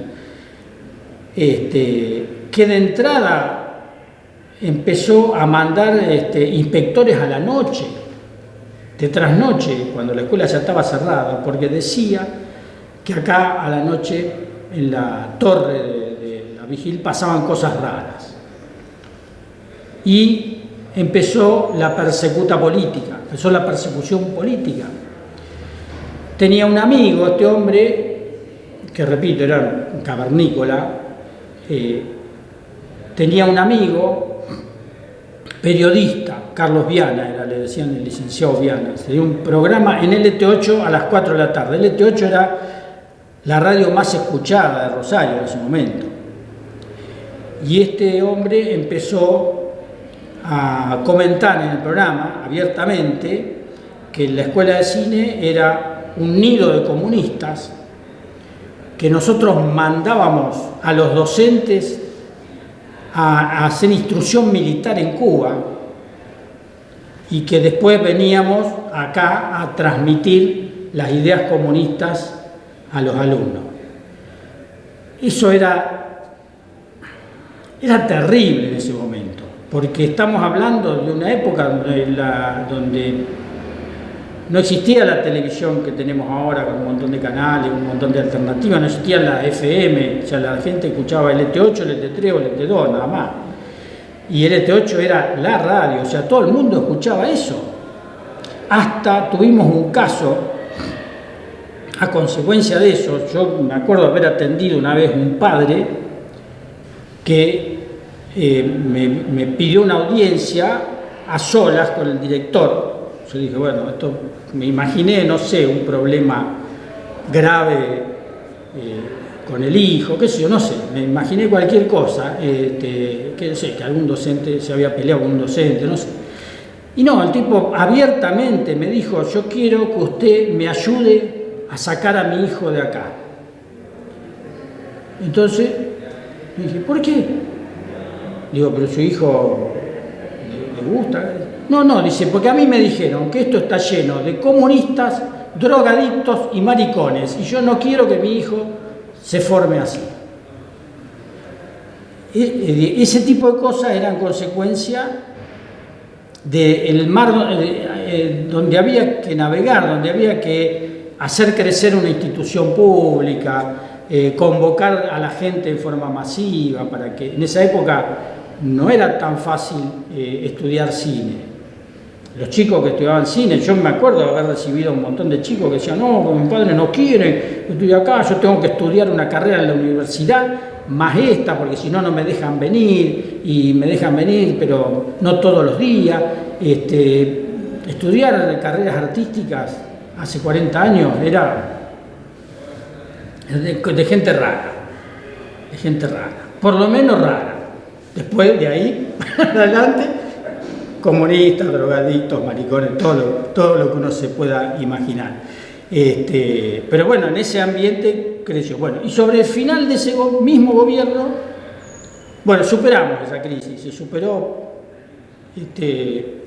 que de entrada empezó a mandar inspectores a la noche, de trasnoche, cuando la escuela ya estaba cerrada, porque decía que acá a la noche en la torre de la Vigil pasaban cosas raras. Y empezó la persecuta política, empezó la persecución política. Tenía un amigo, este hombre, que repito, era un cavernícola, tenía un amigo, periodista, Carlos Viana, le decían el licenciado Viana, tenía un programa en LT8 a las 4 de la tarde. LT8 era la radio más escuchada de Rosario en ese momento. Y este hombre empezó a comentar en el programa abiertamente que la escuela de cine era un nido de comunistas, que nosotros mandábamos a los docentes a hacer instrucción militar en Cuba y que después veníamos acá a transmitir las ideas comunistas a los alumnos. Eso era terrible en ese momento, porque estamos hablando de una época donde no existía la televisión que tenemos ahora con un montón de canales, un montón de alternativas, no existía la FM, o sea, la gente escuchaba LT8, LT3 o LT2 nada más. Y LT8 era la radio, o sea, todo el mundo escuchaba eso. Hasta tuvimos un caso, a consecuencia de eso, yo me acuerdo haber atendido una vez un padre que me pidió una audiencia a solas con el director. Yo dije, bueno, esto me imaginé, no sé, un problema grave con el hijo, qué sé yo, no sé, me imaginé cualquier cosa, que sé, que algún docente se había peleado con un docente, no sé. Y no, el tipo abiertamente me dijo, yo quiero que usted me ayude a sacar a mi hijo de acá. Entonces, dije, ¿por qué? Digo, pero su hijo le gusta. No, dice, porque a mí me dijeron que esto está lleno de comunistas, drogadictos y maricones, y yo no quiero que mi hijo se forme así. Ese tipo de cosas eran consecuencia del mar donde había que navegar, donde había que hacer crecer una institución pública, convocar a la gente en forma masiva, para que en esa época no era tan fácil estudiar cine. Los chicos que estudiaban cine, yo me acuerdo de haber recibido un montón de chicos que decían, no, mi padre no quiere, yo estoy acá, yo tengo que estudiar una carrera en la universidad, más esta, porque si no, no me dejan venir, y me dejan venir, pero no todos los días. Estudiar carreras artísticas hace 40 años era de gente rara, por lo menos rara. Después de ahí, adelante, comunistas, drogadictos, maricones, todo lo que uno se pueda imaginar. Pero bueno, en ese ambiente creció. Bueno, y sobre el final de ese mismo gobierno, bueno, superamos esa crisis, se superó,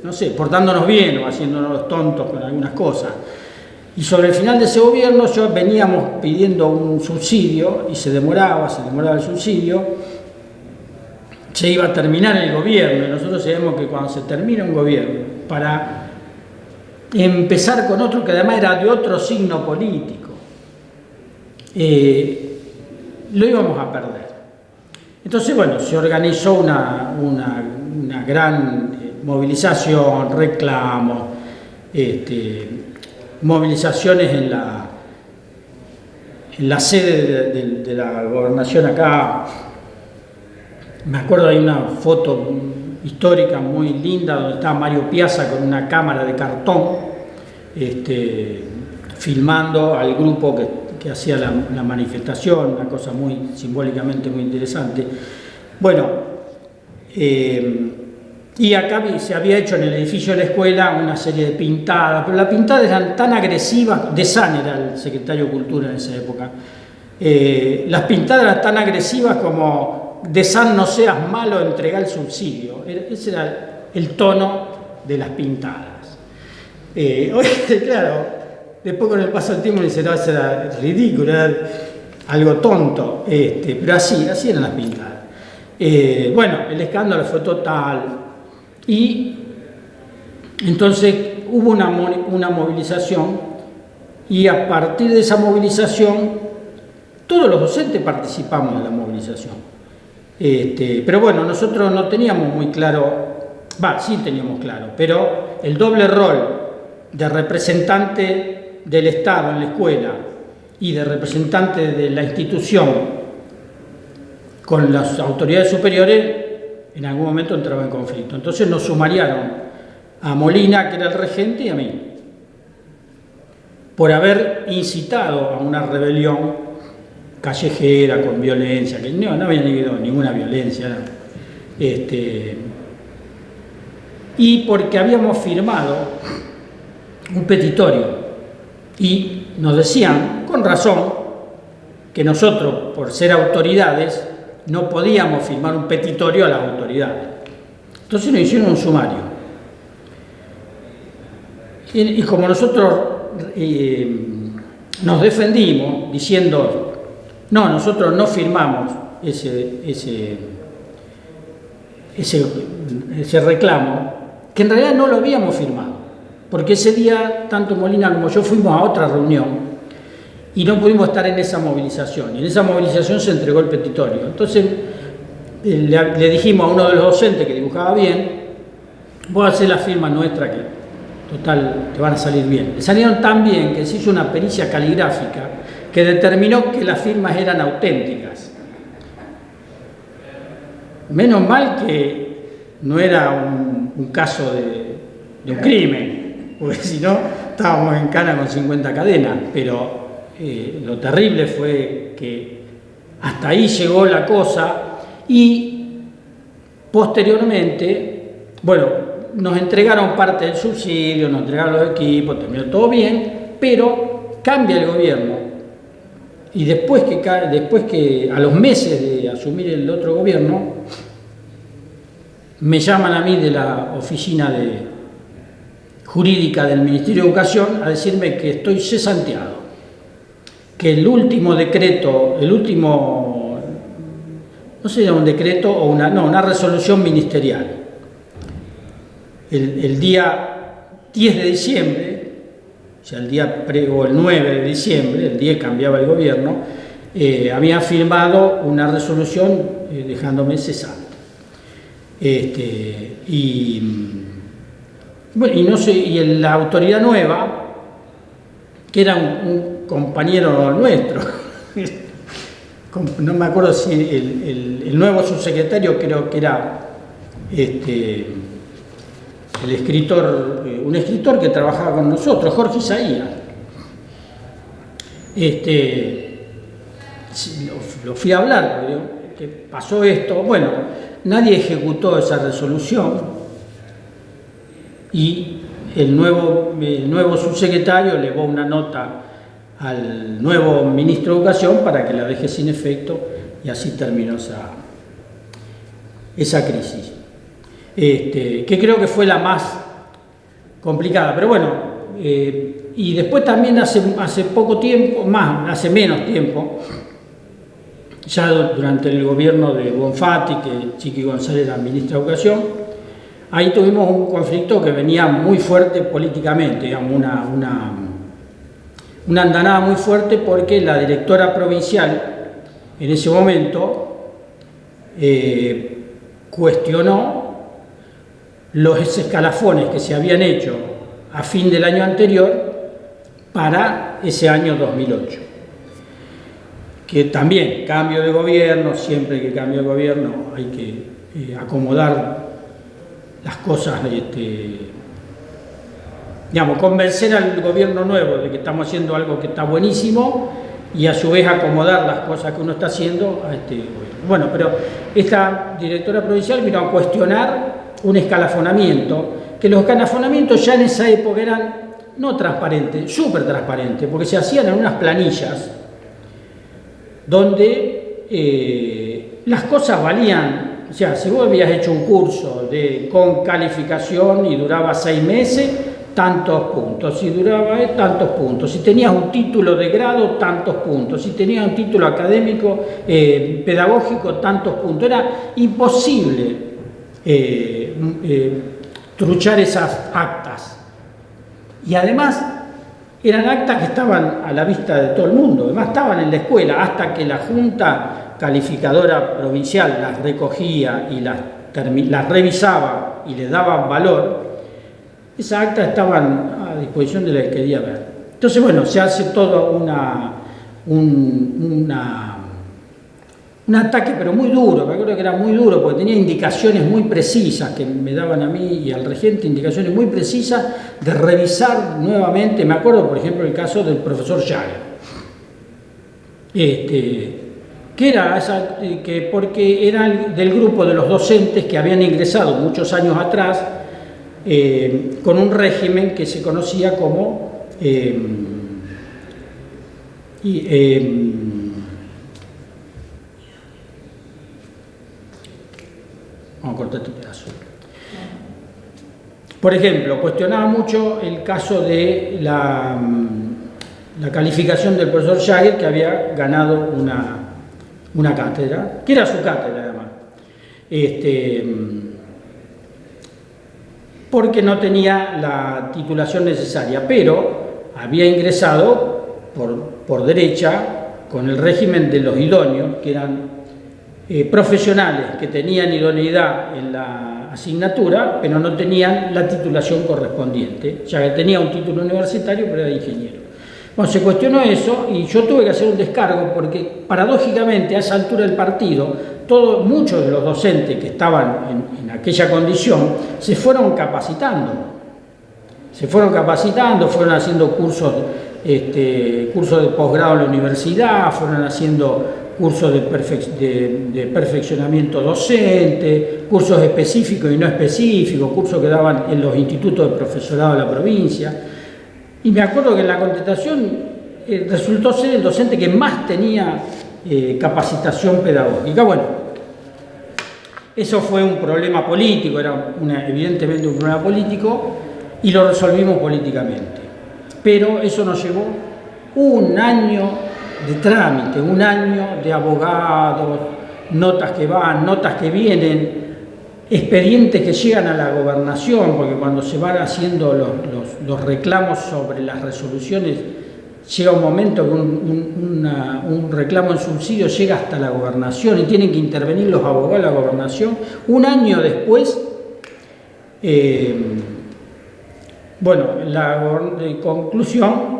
no sé, portándonos bien o haciéndonos los tontos con algunas cosas. Y sobre el final de ese gobierno, veníamos pidiendo un subsidio y se demoraba el subsidio. Se iba a terminar el gobierno y nosotros sabemos que cuando se termina un gobierno, para empezar con otro que además era de otro signo político, lo íbamos a perder. Entonces, bueno, se organizó una gran movilización, reclamos, movilizaciones en la sede de la gobernación acá. Me acuerdo, hay una foto histórica muy linda donde estaba Mario Piazza con una cámara de cartón filmando al grupo que hacía la manifestación, una cosa muy simbólicamente muy interesante. Bueno, y acá se había hecho en el edificio de la escuela una serie de pintadas, pero las pintadas eran tan agresivas. De San era el secretario de Cultura en esa época. Las pintadas eran tan agresivas como: de San, no seas malo, entrega el subsidio. Ese era el tono de las pintadas. Claro, después con el paso del tiempo dice, no, eso era ridículo, era algo tonto, pero así eran las pintadas. Bueno, el escándalo fue total y entonces hubo una movilización, y a partir de esa movilización todos los docentes participamos en la movilización. Pero bueno, nosotros no teníamos muy claro, sí teníamos claro, pero el doble rol de representante del Estado en la escuela y de representante de la institución con las autoridades superiores en algún momento entraba en conflicto. Entonces nos sumarían a Molina, que era el regente, y a mí, por haber incitado a una rebelión callejera, con violencia, que no había habido ninguna violencia, no. Y porque habíamos firmado un petitorio y nos decían, con razón, que nosotros, por ser autoridades, no podíamos firmar un petitorio a las autoridades. Entonces nos hicieron un sumario. Y como nosotros nos defendimos diciendo, no, nosotros no firmamos ese reclamo, que en realidad no lo habíamos firmado, porque ese día tanto Molina como yo fuimos a otra reunión y no pudimos estar en esa movilización, y en esa movilización se entregó el petitorio. Entonces le dijimos a uno de los docentes que dibujaba bien, voy a hacer la firma nuestra, que total te van a salir bien. Le salieron tan bien que se hizo una pericia caligráfica que determinó que las firmas eran auténticas. Menos mal que no era un caso de un crimen, porque si no estábamos en cana con 50 cadenas, pero lo terrible fue que hasta ahí llegó la cosa y posteriormente, bueno, nos entregaron parte del subsidio, nos entregaron los equipos, terminó todo bien, pero cambia el gobierno y después que a los meses de asumir el otro gobierno, me llaman a mí de la oficina jurídica del Ministerio de Educación a decirme que estoy cesanteado, que el último decreto, no sé si era un decreto o una resolución ministerial, el día 10 de diciembre, o sea, el 9 de diciembre, el 10 cambiaba el gobierno, había firmado una resolución dejándome cesante. La autoridad nueva, que era un compañero nuestro, no me acuerdo si el nuevo subsecretario, creo que era el escritor, un escritor que trabajaba con nosotros, Jorge Isaías. Lo fui a hablar, que pasó esto. Bueno, nadie ejecutó esa resolución y el nuevo subsecretario elevó una nota al nuevo ministro de Educación para que la deje sin efecto y así terminó esa crisis. Que creo que fue la más complicada, pero bueno, y después también hace poco tiempo, hace menos tiempo, ya durante el gobierno de Bonfatti, que Chiqui González era ministra de Educación, ahí tuvimos un conflicto que venía muy fuerte políticamente, digamos, una andanada muy fuerte, porque la directora provincial en ese momento cuestionó los escalafones que se habían hecho a fin del año anterior para ese año 2008. Que también, cambio de gobierno, siempre que cambia de gobierno hay que acomodar las cosas, digamos, convencer al gobierno nuevo de que estamos haciendo algo que está buenísimo y a su vez acomodar las cosas que uno está haciendo a este gobierno. Bueno, pero esta directora provincial vino a cuestionar un escalafonamiento, que los escalafonamientos ya en esa época eran no transparentes, súper transparentes, porque se hacían en unas planillas donde las cosas valían. O sea, si vos habías hecho un curso con calificación y duraba 6 meses, tantos puntos. Si duraba tantos puntos. Si tenías un título de grado, tantos puntos. Si tenías un título académico, pedagógico, tantos puntos. Era imposible truchar esas actas. Y además eran actas que estaban a la vista de todo el mundo, además estaban en la escuela, hasta que la Junta Calificadora Provincial las recogía y las revisaba y les daba valor. Esas actas estaban a disposición de la que quería ver. Entonces, bueno, se hace todo un ataque, pero muy duro. Me acuerdo que era muy duro porque tenía indicaciones muy precisas que me daban a mí y al regente, indicaciones muy precisas de revisar nuevamente. Me acuerdo, por ejemplo, el caso del profesor Jagger, que era porque era del grupo de los docentes que habían ingresado muchos años atrás con un régimen que se conocía como vamos a cortar este pedazo. Por ejemplo, cuestionaba mucho el caso de la calificación del profesor Jagger, que había ganado una cátedra, que era su cátedra además, porque no tenía la titulación necesaria, pero había ingresado por derecha con el régimen de los idóneos, que eran profesionales que tenían idoneidad en la asignatura, pero no tenían la titulación correspondiente. Ya que tenía un título universitario, pero era ingeniero. Bueno, se cuestionó eso y yo tuve que hacer un descargo porque, paradójicamente, a esa altura del partido, muchos de los docentes que estaban en aquella condición se fueron capacitando. Fueron haciendo cursos de posgrado en la universidad, fueron haciendo cursos de perfeccionamiento docente, cursos específicos y no específicos, cursos que daban en los institutos de profesorado de la provincia. Y me acuerdo que en la contestación resultó ser el docente que más tenía capacitación pedagógica. Bueno, eso fue un problema político, era evidentemente un problema político, y lo resolvimos políticamente. Pero eso nos llevó un año de trámite, un año de abogados, notas que van, notas que vienen, expedientes que llegan a la gobernación, porque cuando se van haciendo los reclamos sobre las resoluciones, llega un momento que un reclamo en subsidio llega hasta la gobernación y tienen que intervenir los abogados de la gobernación. Un año después, bueno, la conclusión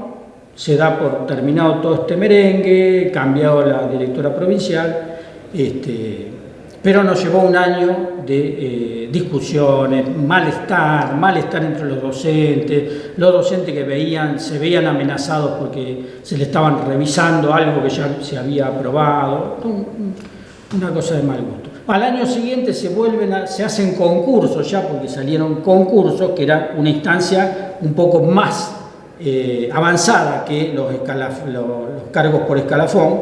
se da por terminado todo este merengue, cambiado la directora provincial, pero nos llevó un año de discusiones, malestar entre los docentes que se veían amenazados porque se le estaban revisando algo que ya se había aprobado, una cosa de mal gusto. Al año siguiente se hacen concursos ya, porque salieron concursos, que era una instancia un poco más avanzada que los cargos por escalafón.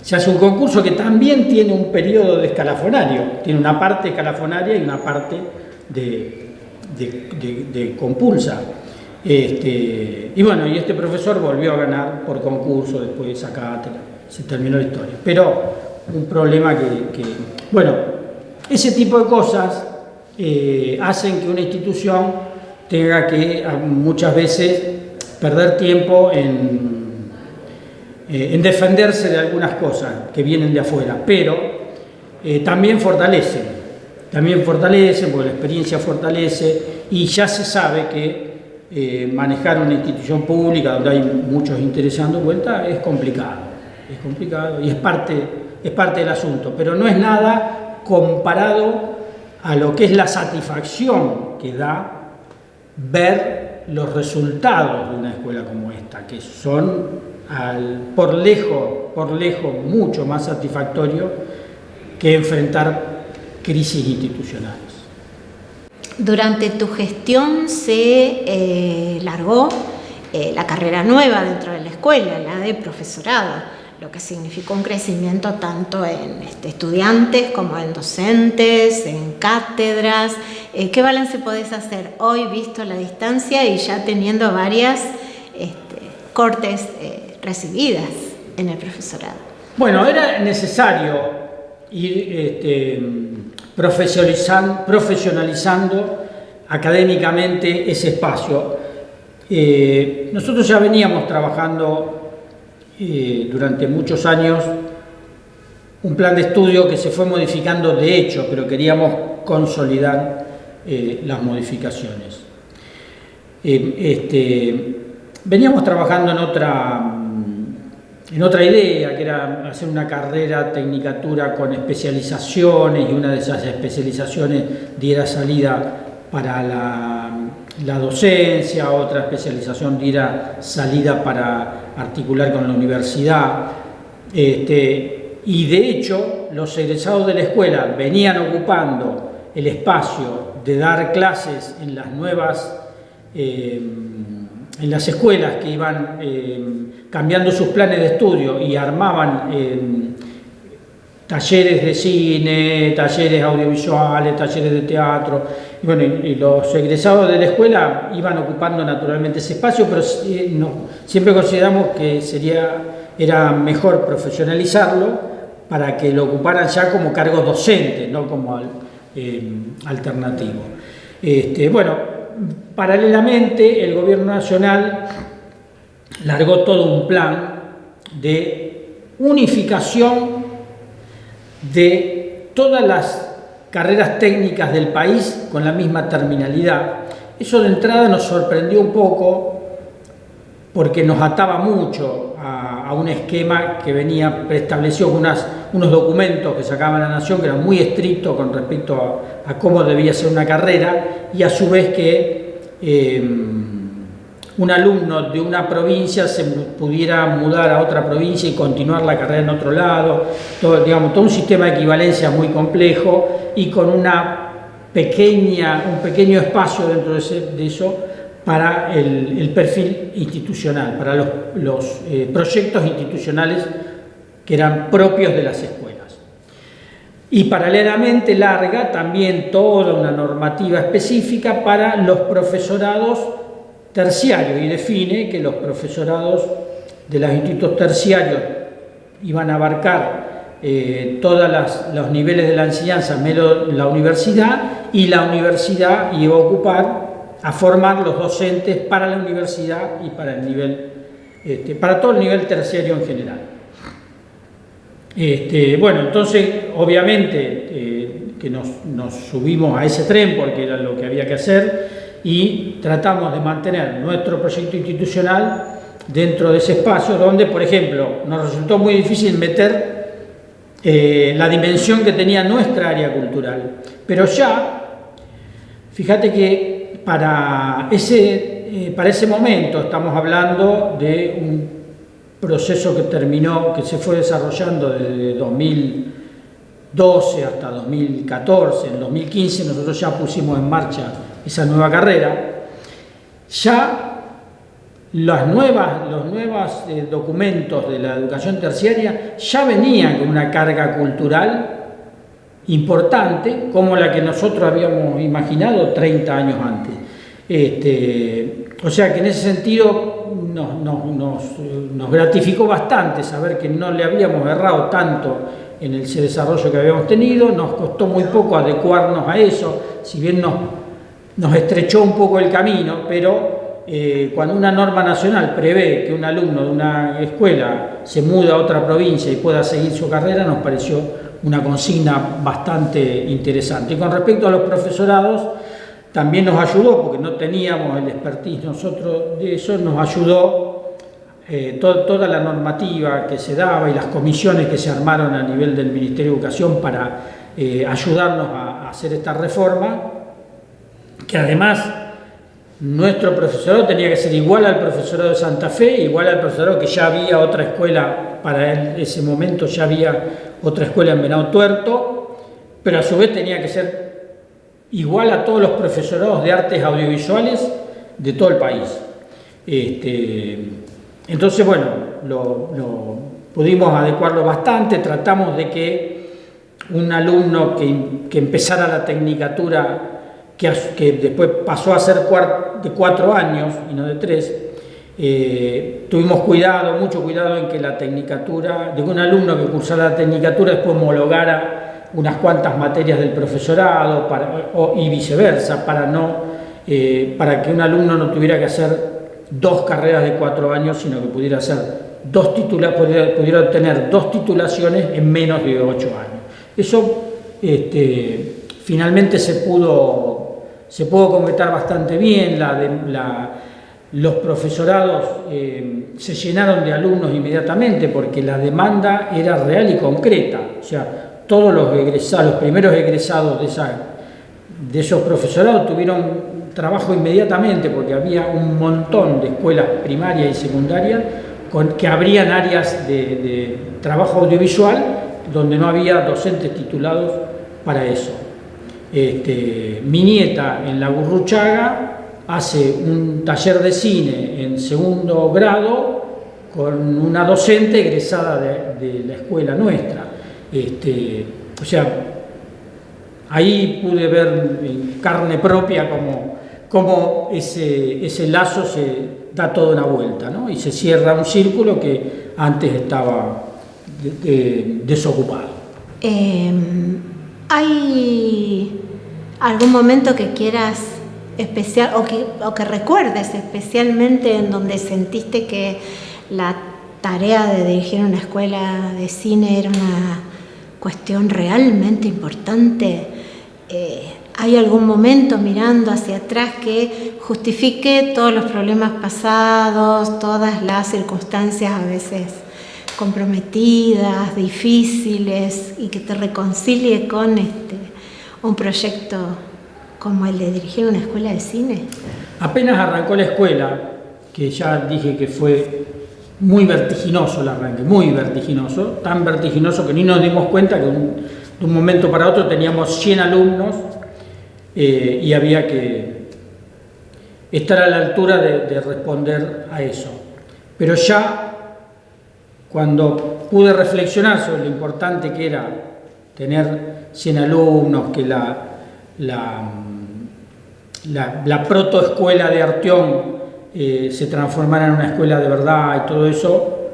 Se hace un concurso que también tiene un periodo de escalafonario, tiene una parte escalafonaria y una parte de compulsa. Y bueno, y este profesor volvió a ganar por concurso, después de cátedra, se terminó la historia. Pero un problema bueno, ese tipo de cosas hacen que una institución tenga que muchas veces perder tiempo en defenderse de algunas cosas que vienen de afuera, pero también fortalecen, porque la experiencia fortalece, y ya se sabe que manejar una institución pública donde hay muchos intereses dando vuelta es complicado y es parte del asunto, pero no es nada comparado a lo que es la satisfacción que da ver los resultados de una escuela como esta, que son por lejos mucho más satisfactorio que enfrentar crisis institucionales. Durante tu gestión se largó la carrera nueva dentro de la escuela, la de profesorado, lo que significó un crecimiento tanto en estudiantes como en docentes, en cátedras. ¿Qué balance podés hacer hoy, visto la distancia y ya teniendo varias cortes recibidas en el profesorado? Bueno, era necesario ir profesionalizando académicamente ese espacio. Nosotros ya veníamos trabajando durante muchos años un plan de estudio que se fue modificando de hecho, pero queríamos consolidar las modificaciones. Veníamos trabajando en otra idea, que era hacer una carrera tecnicatura con especializaciones, y una de esas especializaciones diera salida para la docencia, otra especialización diera salida para articular con la universidad. Y de hecho, los egresados de la escuela venían ocupando el espacio de dar clases en las nuevas en las escuelas que iban cambiando sus planes de estudio y armaban talleres de cine, talleres audiovisuales, talleres de teatro. Y bueno, y los egresados de la escuela iban ocupando naturalmente ese espacio, pero siempre consideramos que era mejor profesionalizarlo para que lo ocuparan ya como cargo docente, no como alternativo. Bueno, paralelamente el Gobierno Nacional largó todo un plan de unificación de todas las carreras técnicas del país con la misma terminalidad. Eso de entrada nos sorprendió un poco porque nos ataba mucho a un esquema que venía preestablecido con unos documentos que sacaba la Nación que eran muy estrictos con respecto a cómo debía ser una carrera, y a su vez que un alumno de una provincia se pudiera mudar a otra provincia y continuar la carrera en otro lado, todo un sistema de equivalencia muy complejo y con un pequeño espacio dentro de eso para el perfil institucional, para los proyectos institucionales que eran propios de las escuelas. Y paralelamente larga también toda una normativa específica para los profesorados terciarios, y define que los profesorados de los institutos terciarios iban a abarcar todos los niveles de la enseñanza, menos la universidad, y la universidad iba a formar los docentes para la universidad y para el nivel, para todo el nivel terciario en general. Bueno, entonces obviamente que nos subimos a ese tren porque era lo que había que hacer y tratamos de mantener nuestro proyecto institucional dentro de ese espacio donde, por ejemplo, nos resultó muy difícil meter la dimensión que tenía nuestra área cultural, pero ya, fíjate que para ese momento estamos hablando de un proceso que se fue desarrollando desde 2012 hasta 2014. En 2015 nosotros ya pusimos en marcha esa nueva carrera. Ya los nuevos documentos de la educación terciaria ya venían con una carga cultural importante, como la que nosotros habíamos imaginado 30 años antes. O sea que en ese sentido nos gratificó bastante saber que no le habíamos errado tanto en el desarrollo que habíamos tenido. Nos costó muy poco adecuarnos a eso, si bien nos estrechó un poco el camino, pero cuando una norma nacional prevé que un alumno de una escuela se mude a otra provincia y pueda seguir su carrera, nos pareció una consigna bastante interesante. Y con respecto a los profesorados, también nos ayudó, porque no teníamos el expertise nosotros de eso, nos ayudó toda la normativa que se daba y las comisiones que se armaron a nivel del Ministerio de Educación para ayudarnos a hacer esta reforma, que además nuestro profesorado tenía que ser igual al profesorado de Santa Fe, igual al profesorado que ya había otra escuela, para ese momento ya había otra escuela en Venado Tuerto, pero a su vez tenía que ser igual a todos los profesorados de artes audiovisuales de todo el país. Entonces, bueno, lo pudimos adecuarlo bastante, tratamos de que un alumno que empezara la tecnicatura, que después pasó a ser de 4 años y no de 3, tuvimos mucho cuidado en que la tecnicatura, de que un alumno que cursara la tecnicatura después homologara unas cuantas materias del profesorado y viceversa, para que un alumno no tuviera que hacer 2 carreras de 4 años, sino que pudiera obtener 2 titulaciones en menos de 8 años. Eso finalmente se pudo concretar bastante bien. Los profesorados se llenaron de alumnos inmediatamente porque la demanda era real y concreta. O sea, todos los primeros egresados de esos profesorados tuvieron trabajo inmediatamente porque había un montón de escuelas primarias y secundarias que abrían áreas de trabajo audiovisual donde no había docentes titulados para eso. Mi nieta en la Gurruchaga hace un taller de cine en 2º grado con una docente egresada de la escuela nuestra. O sea, ahí pude ver en carne propia cómo ese lazo se da toda una vuelta, ¿no? Y se cierra un círculo que antes estaba desocupado. ¿Hay algún momento que quieras especial o que recuerdes especialmente en donde sentiste que la tarea de dirigir una escuela de cine era una cuestión realmente importante? ¿Hay algún momento mirando hacia atrás que justifique todos los problemas pasados, todas las circunstancias a veces comprometidas, difíciles, y que te reconcilie con un proyecto como el de dirigir una escuela de cine? Apenas arrancó la escuela, que ya dije que fue muy vertiginoso el arranque, muy vertiginoso, tan vertiginoso que ni nos dimos cuenta que de un momento para otro teníamos 100 alumnos y había que estar a la altura de responder a eso. Pero ya cuando pude reflexionar sobre lo importante que era tener 100 alumnos, que la protoescuela de Artión se transformara en una escuela de verdad y todo eso,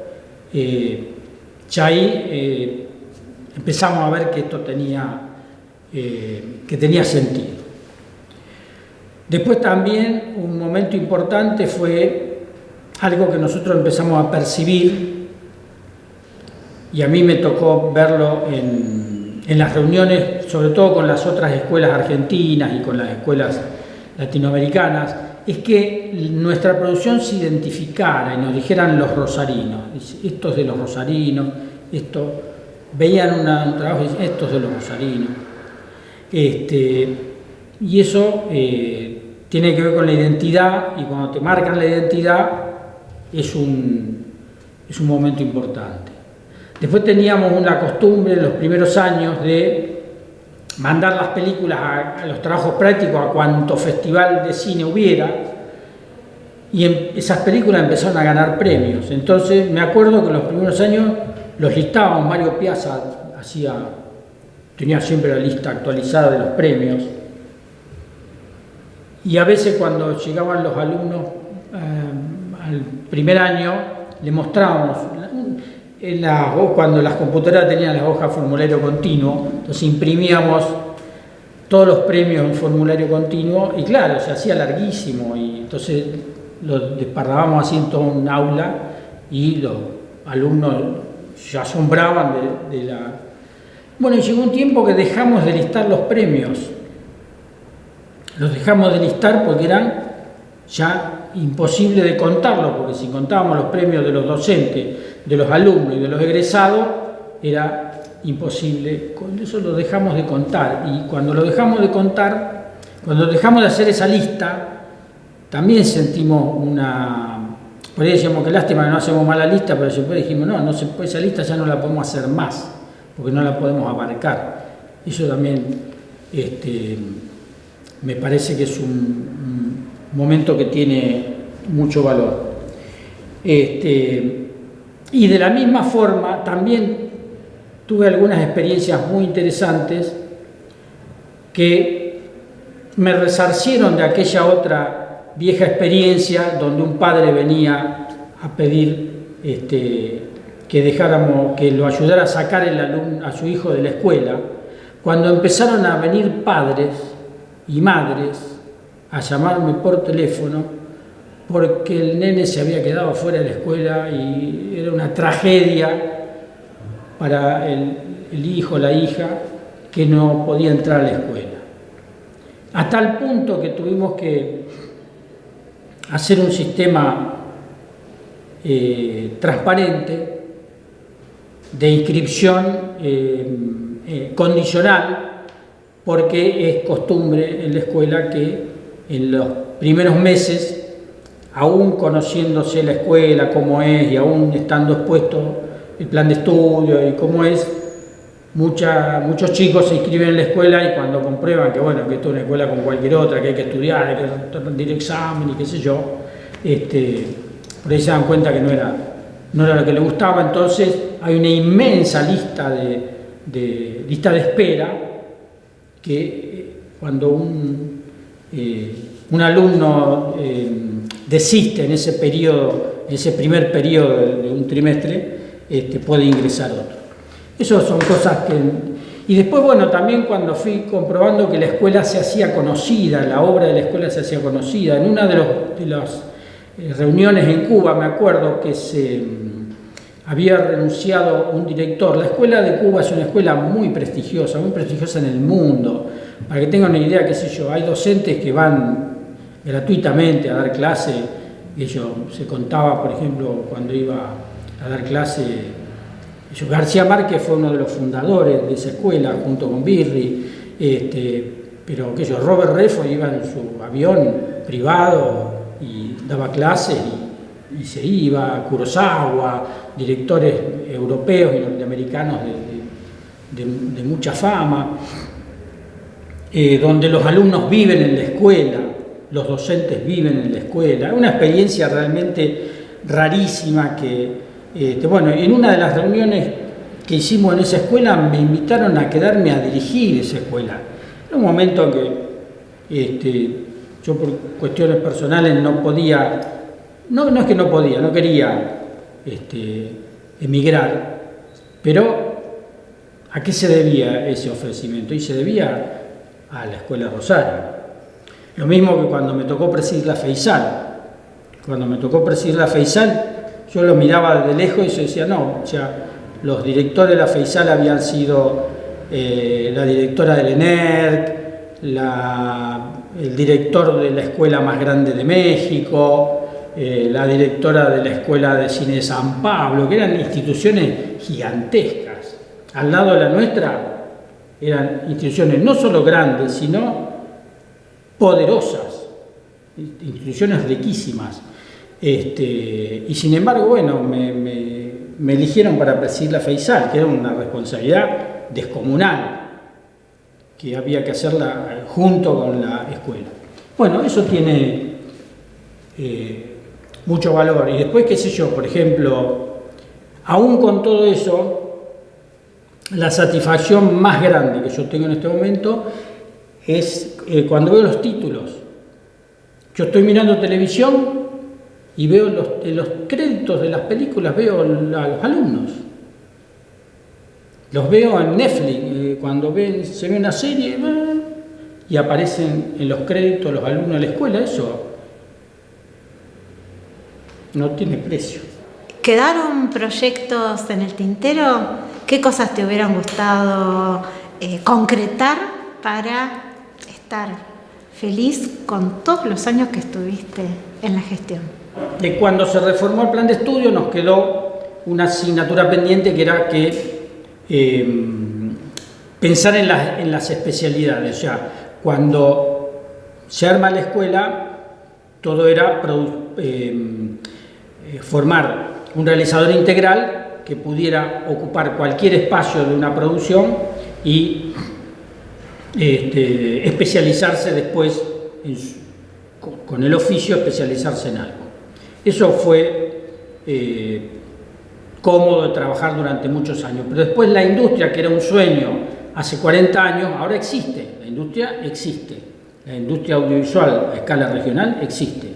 ya ahí empezamos a ver que esto tenía sentido. Después también un momento importante fue algo que nosotros empezamos a percibir, y a mí me tocó verlo en las reuniones, sobre todo con las otras escuelas argentinas y con las escuelas latinoamericanas, es que nuestra producción se identificara y nos dijeran los rosarinos. Esto es de los rosarinos, veían un trabajo y decían, esto es de los rosarinos. Y eso tiene que ver con la identidad, y cuando te marcan la identidad es un momento importante. Después teníamos una costumbre en los primeros años de mandar las películas a los trabajos prácticos a cuanto festival de cine hubiera, y esas películas empezaron a ganar premios. Entonces me acuerdo que en los primeros años los listábamos. Mario Piazza tenía siempre la lista actualizada de los premios, y a veces cuando llegaban los alumnos al primer año le mostrábamos cuando las computadoras tenían las hojas formulario continuo, entonces imprimíamos todos los premios en formulario continuo, y claro, se hacía larguísimo, y entonces lo desparramábamos así en todo un aula, y los alumnos se asombraban de la... Bueno, y llegó un tiempo que dejamos de listar los premios. Los dejamos de listar porque eran ya imposible de contarlos, porque si contábamos los premios de los docentes, de los alumnos y de los egresados, era imposible. Con eso lo dejamos de contar, y cuando lo dejamos de contar, cuando dejamos de hacer esa lista, también sentimos por ahí decíamos que lástima que no hacemos más la lista, pero después dijimos, no se puede, esa lista ya no la podemos hacer más, porque no la podemos abarcar. Eso también me parece que es un momento que tiene mucho valor. Y de la misma forma también tuve algunas experiencias muy interesantes que me resarcieron de aquella otra vieja experiencia donde un padre venía a pedir que lo ayudara a sacar a su hijo de la escuela. Cuando empezaron a venir padres y madres a llamarme por teléfono porque el nene se había quedado fuera de la escuela y era una tragedia para el hijo o la hija que no podía entrar a la escuela. A tal punto que tuvimos que hacer un sistema transparente de inscripción condicional, porque es costumbre en la escuela que en los primeros meses, aún conociéndose la escuela, cómo es, y aún estando expuesto el plan de estudio y cómo es, muchos chicos se inscriben en la escuela, y cuando comprueban que esto es una escuela como cualquier otra, que hay que estudiar, hay que rendir examen y qué sé yo, por ahí se dan cuenta que no era lo que les gustaba. Entonces hay una inmensa lista de espera, que cuando un alumno desiste en ese periodo, en ese primer periodo de un trimestre, puede ingresar otro. Esas son cosas que... Y después, también cuando fui comprobando que la escuela se hacía conocida, la obra de la escuela se hacía conocida, en una de las reuniones en Cuba, me acuerdo que se había renunciado un director. La escuela de Cuba es una escuela muy prestigiosa en el mundo. Para que tengan una idea, qué sé yo, hay docentes que van gratuitamente a dar clase. Se contaba, por ejemplo, cuando iba a dar clase, García Márquez fue uno de los fundadores de esa escuela, junto con Birri, pero Robert Redford iba en su avión privado y daba clases, y se iba, Kurosawa, directores europeos y norteamericanos de mucha fama, donde los alumnos viven en la escuela, los docentes viven en la escuela. Una experiencia realmente rarísima bueno, en una de las reuniones que hicimos en esa escuela me invitaron a quedarme a dirigir esa escuela. En un momento en que yo por cuestiones personales no podía, no es que no podía, no quería emigrar, pero ¿a qué se debía ese ofrecimiento? Y se debía a la Escuela Rosario. Lo mismo que cuando me tocó presidir la FEISAL. Cuando me tocó presidir la FEISAL, yo lo miraba de lejos y se decía, no, o sea, los directores de la FEISAL habían sido la directora del ENERC, el director de la escuela más grande de México, la directora de la Escuela de Cine de San Pablo, que eran instituciones gigantescas. Al lado de la nuestra eran instituciones no solo grandes, sino poderosas, instituciones riquísimas. Y sin embargo, bueno, me eligieron para presidir la FEISAL, que era una responsabilidad descomunal, que había que hacerla junto con la escuela. Bueno, eso tiene mucho valor. Y después, qué sé yo, por ejemplo, aún con todo eso, la satisfacción más grande que yo tengo en este momento es cuando veo los títulos. Yo estoy mirando televisión y veo los créditos de las películas, veo a los alumnos. Los veo en Netflix, cuando se ve una serie y aparecen en los créditos los alumnos de la escuela. Eso no tiene precio. ¿Quedaron proyectos en el tintero? ¿Qué cosas te hubieran gustado concretar para estar feliz con todos los años que estuviste en la gestión? Cuando se reformó el plan de estudio nos quedó una asignatura pendiente, que era pensar en las especialidades. O sea, cuando se arma la escuela, todo era formar un realizador integral que pudiera ocupar cualquier espacio de una producción y especializarse después, con el oficio, especializarse en algo. Eso fue cómodo de trabajar durante muchos años, pero después la industria, que era un sueño hace 40 años, ahora existe. La industria existe, la industria audiovisual a escala regional existe,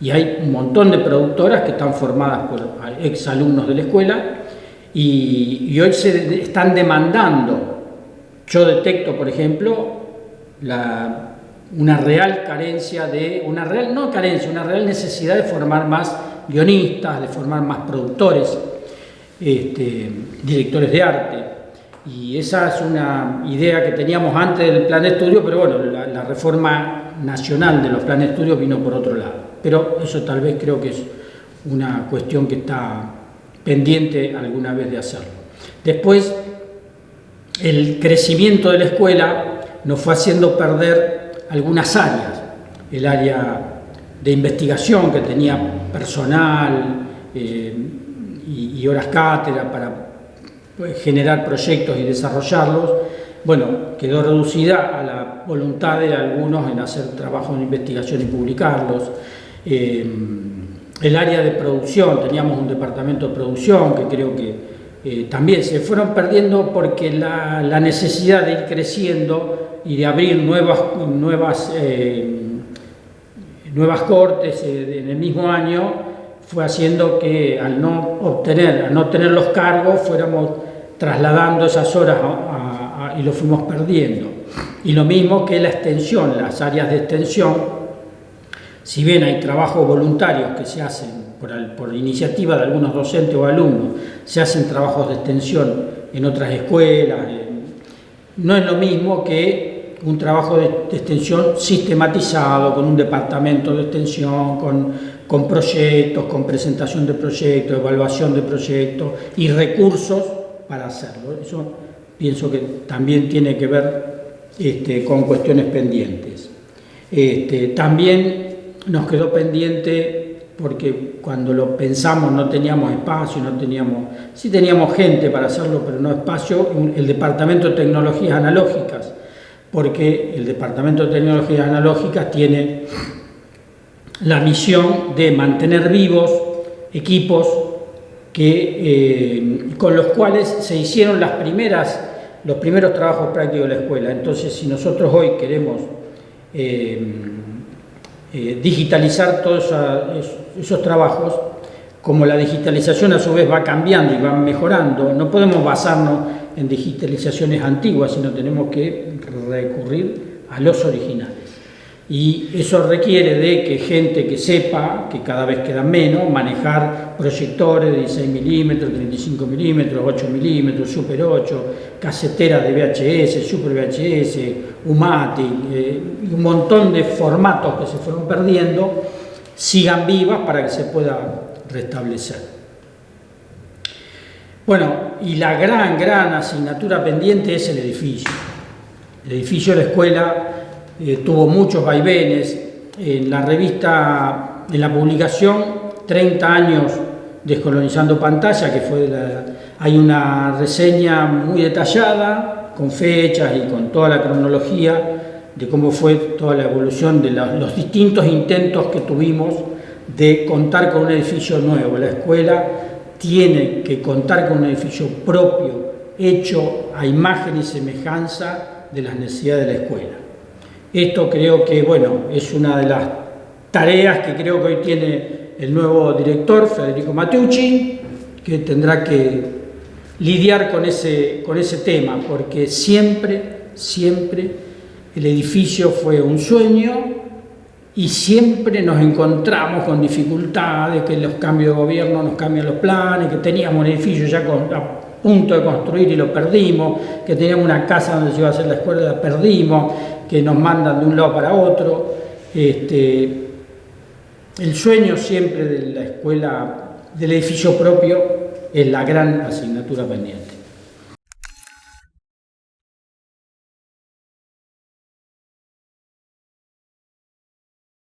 y hay un montón de productoras que están formadas por exalumnos de la escuela y hoy se están demandando. Yo detecto, por ejemplo, una real necesidad de formar más guionistas, de formar más productores, directores de arte. Y esa es una idea que teníamos antes del plan de estudio, pero bueno, la reforma nacional de los planes de estudio vino por otro lado. Pero eso tal vez creo que es una cuestión que está pendiente alguna vez de hacerlo. Después, el crecimiento de la escuela nos fue haciendo perder algunas áreas. El área de investigación, que tenía personal y horas cátedra para generar proyectos y desarrollarlos, bueno, quedó reducida a la voluntad de algunos en hacer trabajos de investigación y publicarlos. El área de producción, teníamos un departamento de producción que creo que también se fueron perdiendo porque la necesidad de ir creciendo y de abrir nuevas cortes en el mismo año fue haciendo que al no tener los cargos fuéramos trasladando esas horas y lo fuimos perdiendo. Y lo mismo que la extensión, las áreas de extensión. Si bien hay trabajos voluntarios que se hacen por iniciativa de algunos docentes o alumnos, se hacen trabajos de extensión en otras escuelas, no es lo mismo que un trabajo de extensión sistematizado, con un departamento de extensión, con proyectos, con presentación de proyectos, evaluación de proyectos y recursos para hacerlo. Eso pienso que también tiene que ver con cuestiones pendientes. También nos quedó pendiente porque cuando lo pensamos no teníamos espacio, sí teníamos gente para hacerlo, pero no espacio, el Departamento de Tecnologías Analógicas, porque el Departamento de Tecnologías Analógicas tiene la misión de mantener vivos equipos con los cuales se hicieron los primeros trabajos prácticos de la escuela. Entonces, si nosotros hoy queremos digitalizar todos esos trabajos, como la digitalización a su vez va cambiando y va mejorando, no podemos basarnos en digitalizaciones antiguas, sino tenemos que recurrir a los originales. Y eso requiere de que gente que sepa, que cada vez queda menos, manejar proyectores de 16 milímetros, 35 milímetros, 8 milímetros, Super 8, caseteras de VHS, Super VHS, UMATIC, y un montón de formatos que se fueron perdiendo, sigan vivas para que se pueda restablecer. Bueno, y la gran asignatura pendiente es el edificio. El edificio de la escuela tuvo muchos vaivenes. En la revista, en la publicación 30 años descolonizando pantalla, que hay una reseña muy detallada, con fechas y con toda la cronología de cómo fue toda la evolución de los distintos intentos que tuvimos de contar con un edificio nuevo. La escuela tiene que contar con un edificio propio, hecho a imagen y semejanza de las necesidades de la escuela. Esto creo que, es una de las tareas que creo que hoy tiene el nuevo director, Federico Mateucci, que tendrá que lidiar con ese tema, porque siempre el edificio fue un sueño y siempre nos encontramos con dificultades, que los cambios de gobierno nos cambian los planes, que teníamos un edificio ya a punto de construir y lo perdimos, que teníamos una casa donde se iba a hacer la escuela y la perdimos, que nos mandan de un lado para otro. El sueño siempre de la escuela, del edificio propio, es la gran asignatura pendiente.